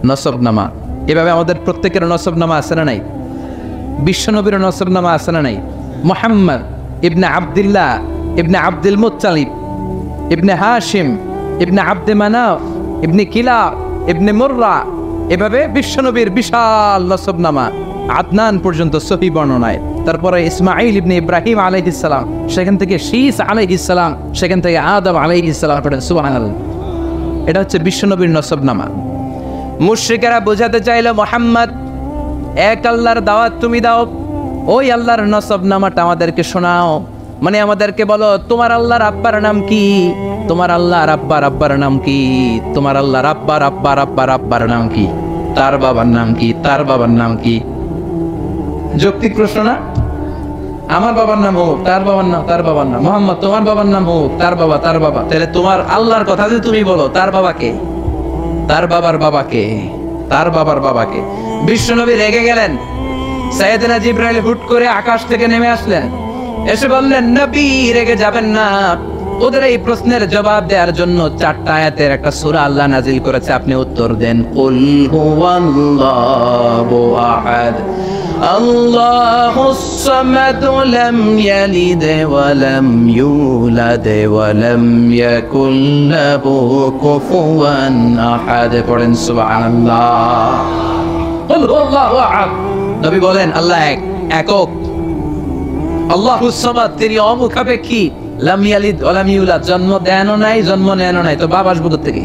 [SPEAKER 1] নসবনামা। এভাবে আমাদের প্রত্যেকের নসবনামা আছে না নাই? বিশ্বনবীর নসবনামা আছে না নাই? মুহাম্মদ ইবনে আব্দুল্লাহ ইবনে আব্দুল মুত্তালিব ইবনে হাশিম ইবনে আব্দে মানাফ ইবনে কিলাব ইবনে মুররা, এভাবে বিশ্বনবীর বিশাল নসবনামা আদনান পর্যন্ত সহিহ বর্ণনায়। তারপরে ইসমাইল ইবনে ইব্রাহিম আলাইহিস সালাম, সেখান থেকে শীস আলাইহিস সালাম, সেখান থেকে আদম আলাইহিস সালাম, সুবহানাল্লাহ। এটা হচ্ছে বিশ্বনবীর নসবনামা। মুশরিকেরা বোঝাতে চাইল, মুহাম্মদ এক আল্লাহর দাওয়াত তুমি দাও, ওই আল্লাহর নসবনামাটা আমাদেরকে শোনাও। মানে আমাদেরকে বলো, তোমার আল্লাহর আব্বার নাম কি? তোমার আল্লাহর আব্বার নাম কি? তোমার আল্লাহর আব্বার নাম কি? তার বাবার নাম কি? তার বাবার নাম কি? যৌক্তিক প্রশ্ন না? আমার বাবার নাম হোক, তার বাবার নাম, তার বাবার নাম। মুহাম্মদ তোমার বাবার নাম হোক, তার বাবা, তার বাবা। তাহলে তোমার আল্লাহর কথা যে তুমি বলো, তার বাবাকে, তার বাবার বাবাকে, তার বাবার বাবাকে। বিশ্বনবী রেগে গেলেন। সাইয়েদনা জিবরাইল হুট করে আকাশ থেকে নেমে আসলেন, এসে বললেন, নবী রেগে যাবেন না। ওদের এই প্রশ্নের জবাব দেওয়ার জন্য 4টা আয়াতের একটা সূরা আল্লাহ নাজিল করেছে, আপনি উত্তর দেন। কুল হুয়াল্লাহু আহাদ আল্লাহুস সামাদ লাম ইয়ালিদ ওয়া লাম ইউলাদ ওয়া লাম ইয়াকুল লাহু কুফুয়ান আহাদ। পড়েন সুবহানাল্লাহ। কুল হুয়াল্লাহু আহাদ। নবী বলেন, আল্লাহ এক, একক। আল্লাহুস সামাদ, তিনি অমুখাপেক্ষী। লাম ইয়ালিদ ওয়া লাম ইউলাদ, জন্ম দেনও নাই, জন্ম নেনও নাই, তো বাবা আসবে কোথা থেকে?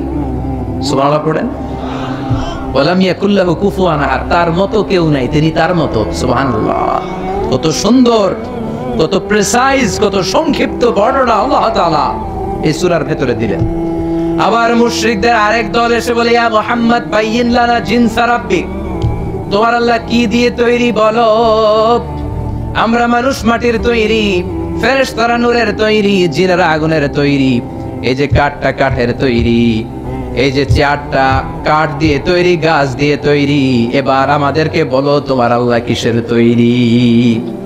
[SPEAKER 1] সুবহানাল্লাহ পড়েন। ওয়া লাম ইয়াকুল লাহু কুফুয়ান আহাদ, তার মতো কেউ নাই, তিনি তার মতো। সুবহানাল্লাহ। কত সুন্দর, কত প্রিসাইজ, কত সংক্ষিপ্ত বর্ণনা আল্লাহ তাআলা এই সূরার ভেতরে দিলেন। আবার মুশরিকদের আরেক দল এসে বলে, ইয়া মুহাম্মদ বাইয়িন লানা জিনসা রাব্বিক, তোমার আল্লাহ কি দিয়ে তৈরি বলো? আমরা মানুষ মাটির তৈরি, ফেরেশতারা নূরের তৈরি, জিনেরা আগুনের তৈরি, এই যে কাঠটা কাঠের তৈরি, এই যে চেয়ারটা কাঠ দিয়ে তৈরি, গাছ দিয়ে তৈরি। এবার আমাদেরকে বলো, তোমার আল্লাহ কিসের তৈরি?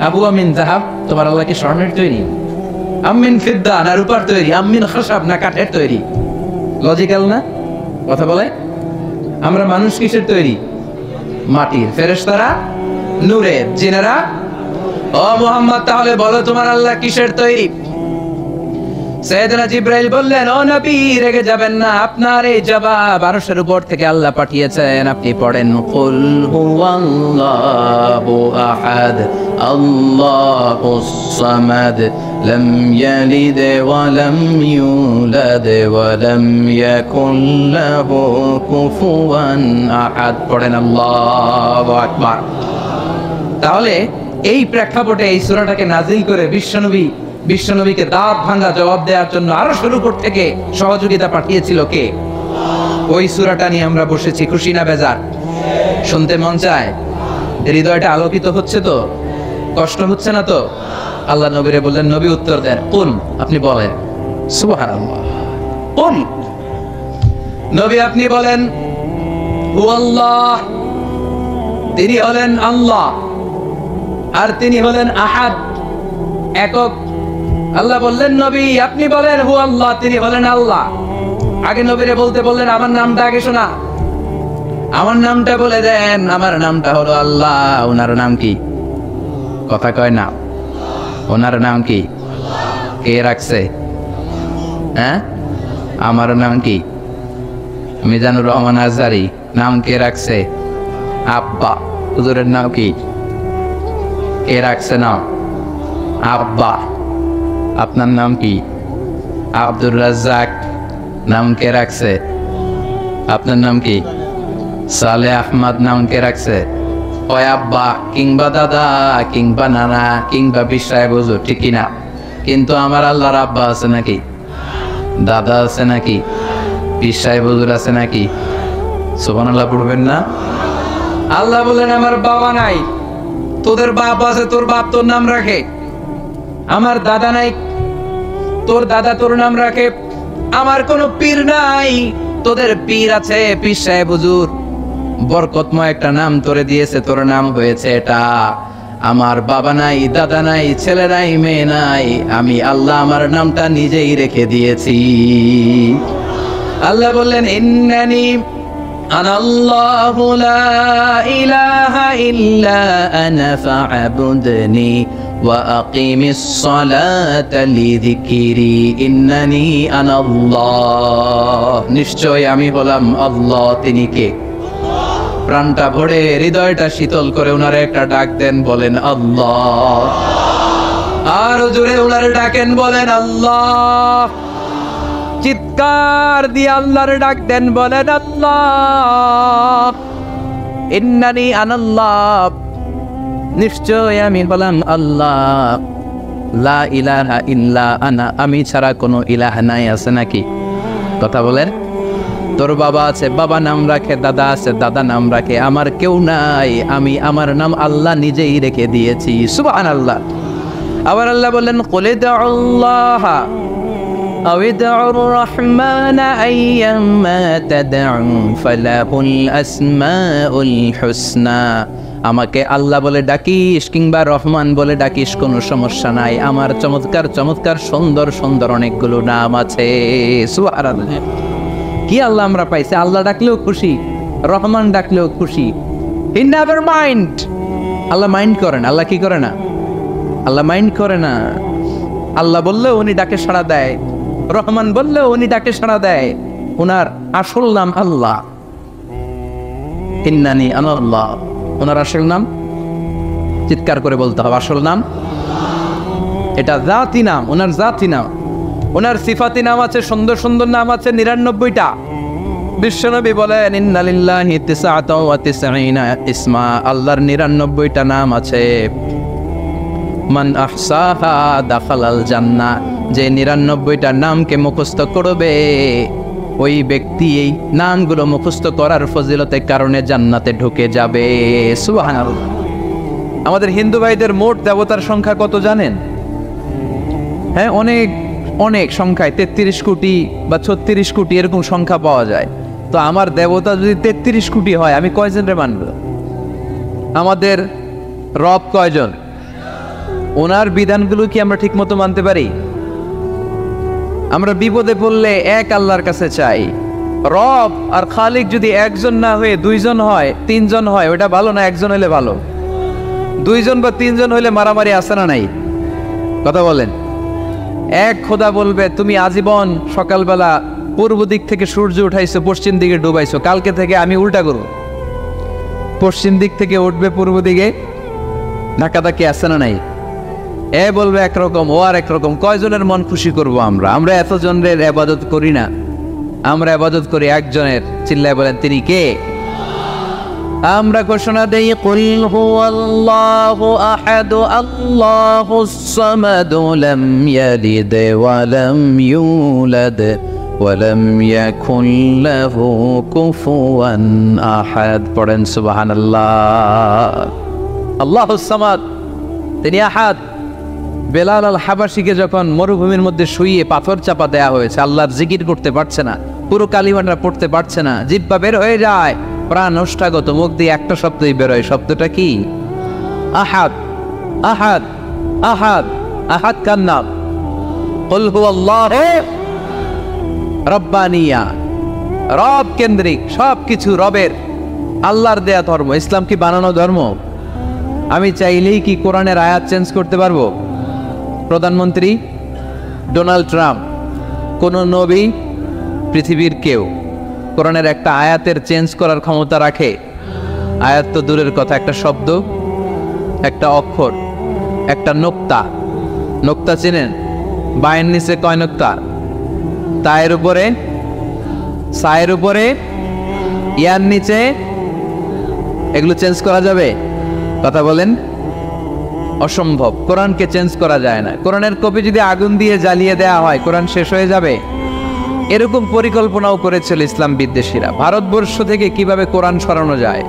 [SPEAKER 1] আবু আমিন যাহাব, তোমার আল্লাহ কি স্বর্ণের তৈরি? আমিন ফিদ্দা, না রূপার তৈরি? আমিন খাসাব, না কাঠের তৈরি? লজিক্যাল না কথা বলে? আমরা মানুষ কিসের তৈরি? মাটির, ফেরেশতারা নূরের, জিনেরা। ও মুহাম্মদ, তাহলে বলো তোমার আল্লাহ কিসের তৈরি? সাইয়েদনা জিবরাইল বললেন, ও নবী রেগে যাবেন না, আপনার এই জবাব আরশের উপর থেকে আল্লাহ পাঠিয়েছেন। আপনি পড়েন, কুল হুয়াল্লাহু আহাদ আল্লাহুস সামাদ লাম ইয়ালিদ ওয়া লাম ইউলাদ ওয়া লাম ইয়াকুল লাহু কুফুয়ান আহাদ। পড়েন আল্লাহু আকবার। তাহলে এই প্রেক্ষাপটে এই সূরাটাকে নাজিল করে বিশ্বনবীকে দাঁত ভাঙা জবাব দেওয়ার জন্য আরশের উপর থেকে সহযোগিতা পাঠিয়েছিল কে? ওই সূরাটা নিয়ে আমরা বসেছি, খুশি না বেজার? শুনতে মন চায়? হৃদয়টা আলোকিত হচ্ছে তো? কষ্ট হচ্ছে না তো? আল্লাহ নবীরে বললেন, নবী উত্তর দেন, কুল, আপনি বলেন। সুবহানাল্লাহ। কুল, নবী আপনি বলেন, হুয়াল্লাহ, তিনি হলেন আল্লাহ, আর তিনি হলেন আহাদ, একক। আল্লাহ বললেন, নবী আপনি বলেন হু আল্লাহ, তিনি হলেন আল্লাহ। আগে নবীরে বলতে বললেন, আমার নামটা আগে শোনা, আমার নামটা বলে দেন। আমার নামটা হলো আল্লাহ। ওনার নাম কি? কথা কয় না। ওনার নাম কি? কে রাখছে? হ্যাঁ, আমার নাম কি? মিজানুর রহমান আজহারি। নাম কে রাখছে? আব্বা। হুজুরের নাম কি? কে রাখছে নাম? আব্বা। আপনার নাম কি? আব্দুর রাজ্জাক। নাম কে রাখছে? আপনার নাম কি? সালে আহমদ। নাম কে রাখছে? ওই আব্বা কিংবা দাদা কিংবা নানা কিংবা বিশ্বায় বুঝো, ঠিক না? কিন্তু আমার আল্লাহর আব্বা আছে নাকি? দাদা আছে নাকি? বিশ্বায় বুজুর আছে নাকি? সুবহানাল্লাহ পড়বেন না? আল্লাহ বলেন আমার বাবা নাই, তোদের বাপ আছে, তোর বাপ তোর নাম রাখে। আমার দাদা নাই, তোর দাদা তোর নাম রাখে। আমার কোনো পীর নাই, তোদের পীর আছে, পীর সাহেব হুজুর। বরকতময় একটা নাম তোরে দিয়েছে, তোর নাম হয়েছে এটা। আমার বাবা নাই, দাদা নাই, ছেলে নাই, মেয়ে নাই, আমি আল্লাহ আমার নামটা নিজেই রেখে দিয়েছি। আল্লাহ বললেন ইন্নানি আনাল্লাহু লা ইলাহা ইল্লা আনা ফা'বুদনি ওয়া আকিমিস সালাতা লিযিকরি ইন্নানি আনাল্লাহ। নিশ্চয় আমি হলাম আল্লাহ। তিনি কে? প্রাণটা ভরে হৃদয়টা শীতল করে ওনারে একটা ডাক দেন, বলেন আল্লাহ। আর জোরে ওনারে ডাকেন, বলেন আল্লাহ। চিৎকার দিয়ে আল্লাহর ডাক দেন, বলেন আল্লাহ। ইন্নানি আনাল্লাহ, নিশ্চয় আমি হলাম আল্লাহ। লা ইলাহা ইল্লা আনা, আমি ছাড়া কোনো ইলাহ নাই। আছে নাকি? কথা বলেন। তোর বাবা আছে, বাবা নাম রাখে, দাদা আছে, দাদা নাম রাখে। আমার কেউ নাই, আমি আমার নাম আল্লাহ নিজেই রেখে দিয়েছি। সুবহানাল্লাহ। আবার আল্লাহ বললেন কুল ইদউল্লাহ আও ইদউর রহমান আইয়াম্মা তাদউ ফালাহুল আসমাউল হুসনা। আমাকে আল্লাহ বলে ডাকিস কিংবা রহমান বলে ডাকিস, কোনো সমস্যা নাই। আমার চমৎকার চমৎকার সুন্দর সুন্দর অনেকগুলো নাম আছে। সুবহানাল্লাহ। কি আল্লাহ আমরা পাইছি? আল্লাহ ডাকলেও খুশি, রহমান ডাকলেও খুশি। He never mind. Allah mind করেন। আল্লাহ কি করে না? আল্লাহ মাইন্ড করে না। আল্লাহ বললেও উনি ডাকে সাড়া দেয়, রহমান বললেও উনি ডাকে সাড়া দেয়। ওনার আসল নাম আল্লাহ। ইন্নানি আনাল্লাহ, ওনার আসল নাম। চিৎকার করে বলতে হবে, আসল নাম এটা জাতি নাম, ওনার জাতি নাম। ওনার সিফাতি নাম আছে, সুন্দর সুন্দর নাম আছে 99টা। বিশ্বনবী বলেন ইন্না লিল্লাহি তিসআতাও ওয়া তিসঈনা ইসমা, আল্লাহর 99টা নাম আছে। মান আহসাহা দাখালাল জান্নাহ, যে 99টা নামকে মুখস্থ করবে ওই ব্যক্তি এই নামগুলো মুখস্থ করার ফজিলতের কারণে জান্নাতে ঢুকে যাবে। সুবহানাল্লাহ। আমাদের হিন্দু ভাইদের মোট দেবতার সংখ্যা কত জানেন? হ্যাঁ, অনেক অনেক সংখ্যায় 33 কোটি বা 36 কোটি এরকম সংখ্যা পাওয়া যায়। তো আমার দেবতা যদি 33 কোটি হয়, আমি কয়জনরে মানব? আমাদের রব কয়জন? ওনার বিধানগুলো কি আমরা ঠিক মতো মানতে পারি? আমরা বিপদে পড়লে এক আল্লাহর কাছে চাই। রব আর খালিক যদি একজন না হয়ে দুইজন হয়, তিনজন হয়, ওটা ভালো না একজন হলে ভালো? দুইজন বা তিনজন হইলে মারামারি আছে না নাই? কথা বলেন। এক খোদা বলবে তুমি আজীবন সকালবেলা পূর্ব দিক থেকে সূর্য উঠাইছো, পশ্চিম দিকে ডুবাইছো, কালকে থেকে আমি উল্টা করব, পশ্চিম দিক থেকে উঠবে পূর্ব দিকে। ধাক্কাধাক্কি আছে না নাই? এ বলবে একরকম, ও আর একরকম। কয়জনের মন খুশি করব আমরা? আমরা এতজনের ইবাদত করি না, আমরা ইবাদত করি একজনের। চিল্লায় বলেন তিনি কে? আমরা ঘোষণা দেই কুল হুয়াল্লাহু আহাদ আল্লাহুস সামাদ লাম ইয়ালিদ ওয়া লাম ইউলাদ ওয়া লাম ইয়াকুল লাহু কুফুয়ান আহাদ। পড়েন সুবহানাল্লাহ। আল্লাহুস সামাদ, তিনি আহাদ। বেলাল আল হাবাসীকে যখন মরুভূমির মধ্যে শুইয়ে পাথর চাপা দেয়া হয়েছে, আল্লাহর জিকির করতে পারছে না, পুরো কালিমাটা পড়তে পারছে না, জিহ্বা বের হয়ে যায়, প্রাণ ওষ্ঠাগত, মুখ দিয়ে একটা শব্দই বেরোয়। শব্দটা কি? আহাদ। আহাদ আহাদ আহাদ কার নাম? কুল হুয়াল্লাহু রাব্বানিয়া, রব কেন্দ্রিক, সব কিছু রবের, আল্লাহর দেয়া ধর্ম। ইসলাম কি বানানো ধর্ম? আমি চাইলেই কি কোরআনের আয়াত চেঞ্জ করতে পারবো? প্রধানমন্ত্রী ডোনাল্ড ট্রাম্প, কোন নবী, পৃথিবীর কেউ কোরআনের একটা আয়াতের চেঞ্জ করার ক্ষমতা রাখে? আয়াত তো দূরের কথা, একটা শব্দ, একটা অক্ষর, একটা নোক্তা। নোক্তা চেনেন? বায়ের নিচে কয় নুক্তা? তায়ের উপরে, সায়ের উপরে, ইয়ার নিচে। এগুলো চেঞ্জ করা যাবে? কথা বলেন। অসম্ভব, কোরআনকে চেঞ্জ করা যায় না। কোরআনের কপি যদি আগুন দিয়ে জ্বালিয়ে দেওয়া হয় কোরআন শেষ হয়ে যাবে। এরকম পরিকল্পনাও করেছিল ইসলাম বিদ্বেষীরা, ভারতবর্ষ থেকে কিভাবে কোরআন সরানো যায়।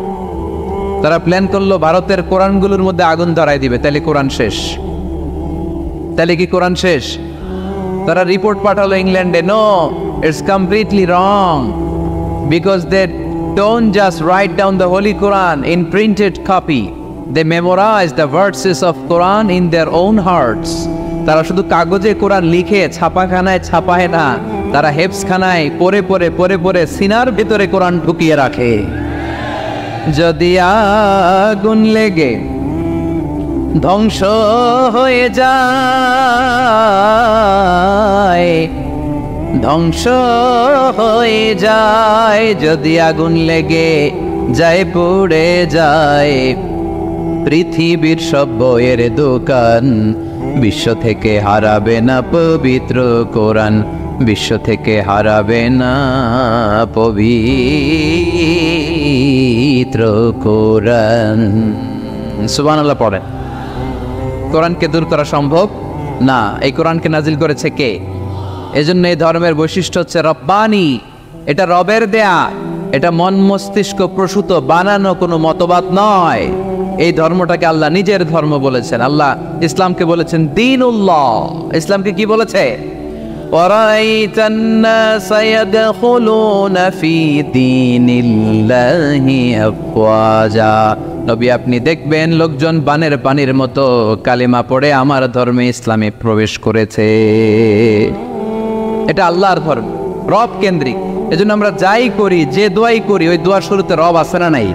[SPEAKER 1] তারা প্ল্যান করলো ভারতের কোরআনগুলোর মধ্যে আগুন ধরায় দিবে, তাহলে কোরআন শেষ। তাহলে কি কোরআন শেষ? তারা রিপোর্ট পাঠালো ইংল্যান্ডে, no, it's completely wrong, because they don't just write down the Holy Quran in printed copy. They memorize the verses of Quran in their own hearts. তারা শুধু কাগজে কোরআন লিখে ছাপাখানায় ছাপায় না, তারা হেফজখানায় পড়ে পড়ে পড়ে পড়ে সিনার ভিতরে কোরআন ঢুকিয়ে রাখে। যদি আগুন লেগে ধ্বংস হয়ে যায়, ধ্বংস হয়ে যায়, যদি আগুন লেগে যায় পুড়ে যায় পৃথিবীর সব বইয়ের দোকান, বিশ্ব থেকে হারাবে না পবিত্র কোরআন, বিশ্ব থেকে হারাবে না পবিত্র কোরআন। সুবহানাল্লাহ পড়েন। কোরআনকে দূর করা সম্ভব না। এই কোরআনকে নাজিল করেছে কে? এজন্য এই ধর্মের বৈশিষ্ট্য হচ্ছে রব্বানি। এটা রবের দেয়া, এটা মন মস্তিষ্ক প্রসূত বানানো কোনো মতবাদ নয়। এই ধর্মটাকে আল্লাহ নিজের ধর্ম বলেছেন। আল্লাহ ইসলামকে বলেছেন দীনুল্লাহ। ইসলামকে কি বলেছে? ওয়ারাইতান নাসা ইয়াদখুলুনা ফি দীনিল্লাহি আফওয়াজা। নবী আপনি দেখবেন লোকজন বানের পানির মতো কালিমা পড়ে আমার ধর্মে ইসলামে প্রবেশ করেছে। এটা আল্লাহর ধর্ম, রব কেন্দ্রিক। এজন্য আমরা যাই করি, যে দোয়াই করি, ওই দোয়ার শুরুতে রব আছে না নাই?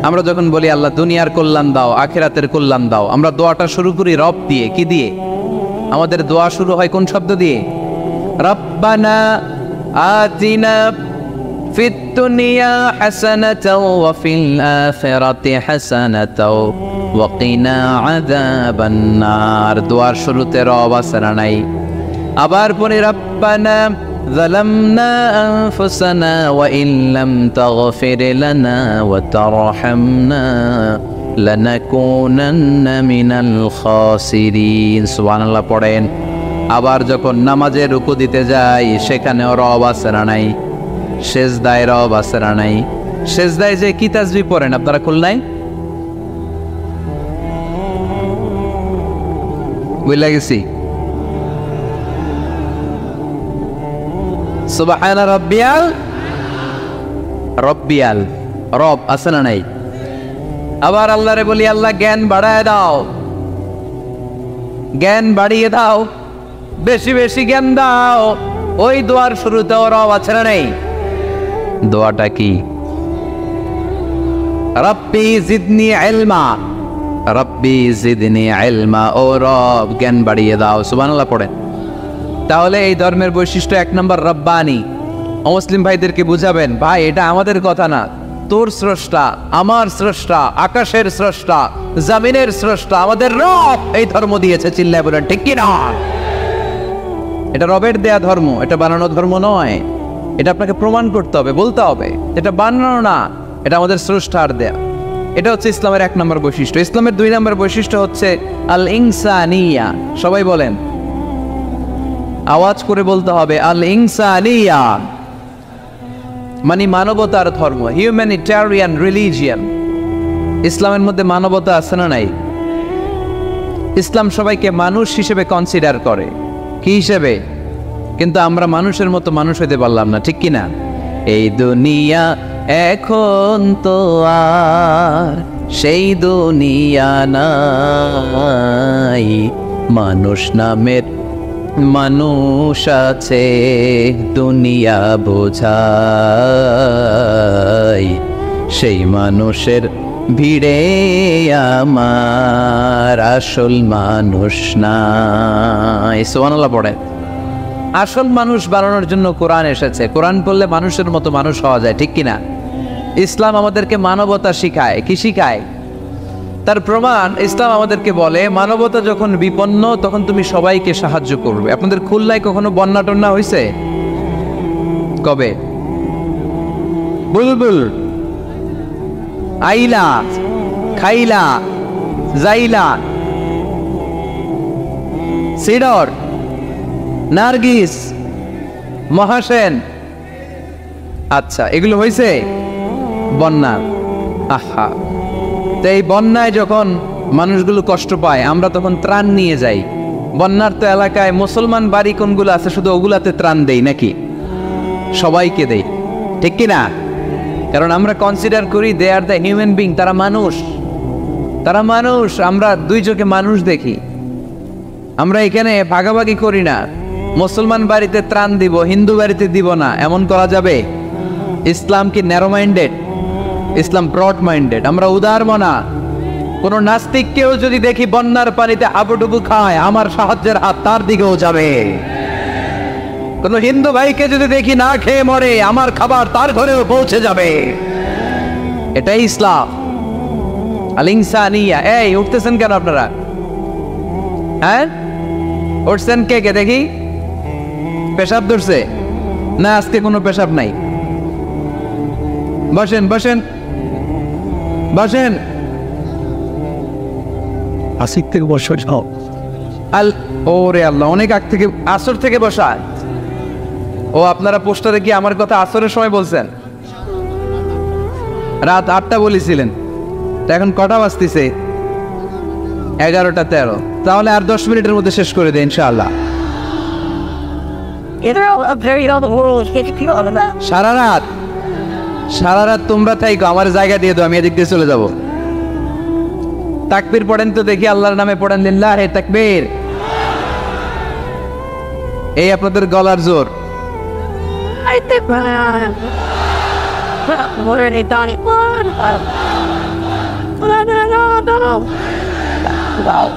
[SPEAKER 1] আমরা যখন বলি আল্লাহ দুনিয়ার কল্যাণ দাও, আখিরাতের কল্যাণ দাও, আমরা দোয়াটা শুরু করি রব দিয়ে। কি দিয়ে? আমাদের দোয়া শুরু হয় কোন শব্দ দিয়ে? রব্বানা আতিনা ফিদ দুনিয়া হাসানাতাও ওয়া ফিল আখিরাতি হাসানাতাও ওয়া কিনা আযাবান নার। দোয়ার শুরুতে রব আছে না নাই? আবার পরে রব্বানা যালামনা আনফুসানা ওয়া ইন লাম তাগফির লানা ওয়া তারহামনা লানাকুনান্না মিনাল খাসিরিন। সুবহানাল্লাহ পড়েন। আবার যখন নামাজে রুকু দিতে যাই সেখানেও রব আছে না নাই? সেজদায় রব আছে না নাই? সেজদায় যে কি তাসবিহ পড়েন আপনারা খুলনাই? বুঝলা গেছি। সুবহানা রাব্বিয়াল, রব্বিয়াল, রব আছে না নাই? আবার আল্লাহরে বলি আল্লাহ জ্ঞান বাড়ায় দাও, জ্ঞান বাড়িয়ে দাও, বেশি বেশি জ্ঞান দাও। ওই দোয়ার শুরুতেও রব আছে না নাই? দোয়াটা কি? রব্বি জিদনি ইলমা, রব্বি জিদনি ইলমা। ও রব জ্ঞান বাড়িয়ে দাও। সুবহানাল্লাহ পড়েন। তাহলে এই ধর্মের বৈশিষ্ট্য এক নম্বর রব্বানি। অমুসলিম ভাইদেরকে বুঝাবেন, ভাই এটা আমাদের কথা না, তোর স্রষ্টা, আমার স্রষ্টা, আকাশের স্রষ্টা, জমিনের স্রষ্টা, আমাদের রব এই ধর্ম দিয়েছে। চিল্লায় বলেন ঠিক কি না? এটা রবের দেয়া ধর্ম, এটা বানানো ধর্ম নয়। এটা আপনাকে প্রমাণ করতে হবে, বলতে হবে এটা বানানো না, এটা আমাদের স্রষ্টার দেয়া। এটা হচ্ছে ইসলামের এক নম্বর বৈশিষ্ট্য। ইসলামের দুই নম্বর বৈশিষ্ট্য হচ্ছে আল ইনসানিয়া। সবাই বলেন, আওয়াজ করে বলতে হবে আল ইনসানিয়া, মানে মানবতার ধর্ম, হিউম্যানিটেরিয়ান রিলিজিয়ান। ইসলামের মধ্যে মানবতা আছে না নাই? ইসলাম সবাইকে মানুষ হিসেবে কনসিডার করে। কি হিসেবে? কিন্তু আমরা মানুষের মতো মানুষ হইতে পারলাম না, ঠিক কিনা? এই দুনিয়া এখন তো আর সেই দুনিয়া নাই, মানুষ নামের মানুষ আছে দুনিয়া বোঝাই, সেই মানুষের ভিড়ে আমার আসল মানুষ নাই। সুবহানাল্লাহ পড়ে। আসল মানুষ বানানোর জন্য কোরআন এসেছে। কোরআন পড়লে মানুষের মতো মানুষ হওয়া যায়, ঠিক কিনা? ইসলাম আমাদেরকে মানবতা শিখায়। কি শিখায়? তার প্রমাণ ইসলাম আমাদেরকে বলে মানবতা যখন বিপন্ন তখন তুমি সবাইকে সাহায্য করবে। আপনাদের খুলনায় কখনো বন্যা টন্যা হয়েছে? কবে? বুলবুল, আইলা, খাইলা, জাইলা, সিডর, নার্গিস, মহাসেন, আচ্ছা এগুলো হয়েছে বন্যা। আহা, তো এই বন্যায় যখন মানুষগুলো কষ্ট পায় আমরা তখন ত্রাণ নিয়ে যাই। বন্যার তো এলাকায় মুসলমান বাড়ি কোনগুলো আছে শুধু ওগুলাতে ত্রাণ দেই নাকি? সবাইকে দেই, ঠিক কি না? কারণ আমরা কনসিডার করি দে আর দ্য হিউম্যান বিং, তারা মানুষ, তারা মানুষ, আমরা দুই চোখে মানুষ দেখি। আমরা এখানে ভাগাভাগি করি না, মুসলমান বাড়িতে ত্রাণ দিব হিন্দু বাড়িতে দিব না, এমন করা যাবে? ইসলাম কি ন্যারো মাইন্ডেড? ইসলাম ব্রড মাইন্ডেড। আমরা উদার মনা। কোন নাস্তিককেও যদি দেখি বন্যার পানিতে হাবুডুবু খায় আমার সাহায্যের হাত তার দিকেও যাবে। কোন হিন্দু ভাইকে যদি দেখি না খেয়ে মরে আমার খাবার তার ঘরেও পৌঁছে যাবে। এটাই ইসলাম। আল ইনসানিয়া। এই উঠতেছেন কেন আপনারা? হ্যাঁ উঠছেন কে কে দেখি? পেশাব ধরছে না? আজকে কোনো পেশাব নাই। বসেন বসেন বসেন।
[SPEAKER 2] আসিক থেকে বসে যাও।
[SPEAKER 1] ওরে আল্লাহ, অনেক আগ থেকে, আসর থেকে বসা। ও আপনারা পোস্টারে কি আমার কথা আসরের সময় বলছেন? রাত 8টা বলেছিলেন, তা এখন কটা বাজতেছে? 11:13। তাহলে আর 10 মিনিটের মধ্যে শেষ করে দেয় ইনশাআল্লাহ। সারা রাত, সারা রাত তোমরা থাইকো, আমার জায়গা দিয়ে দাও, আমি এদিক দিয়ে চলে যাব। তাকবীর পড়েন তো দেখি, আল্লাহর নামে পড়েন লিল্লাহে তাকবীর। এই আপনাদের গলার জোর।
[SPEAKER 3] Wow.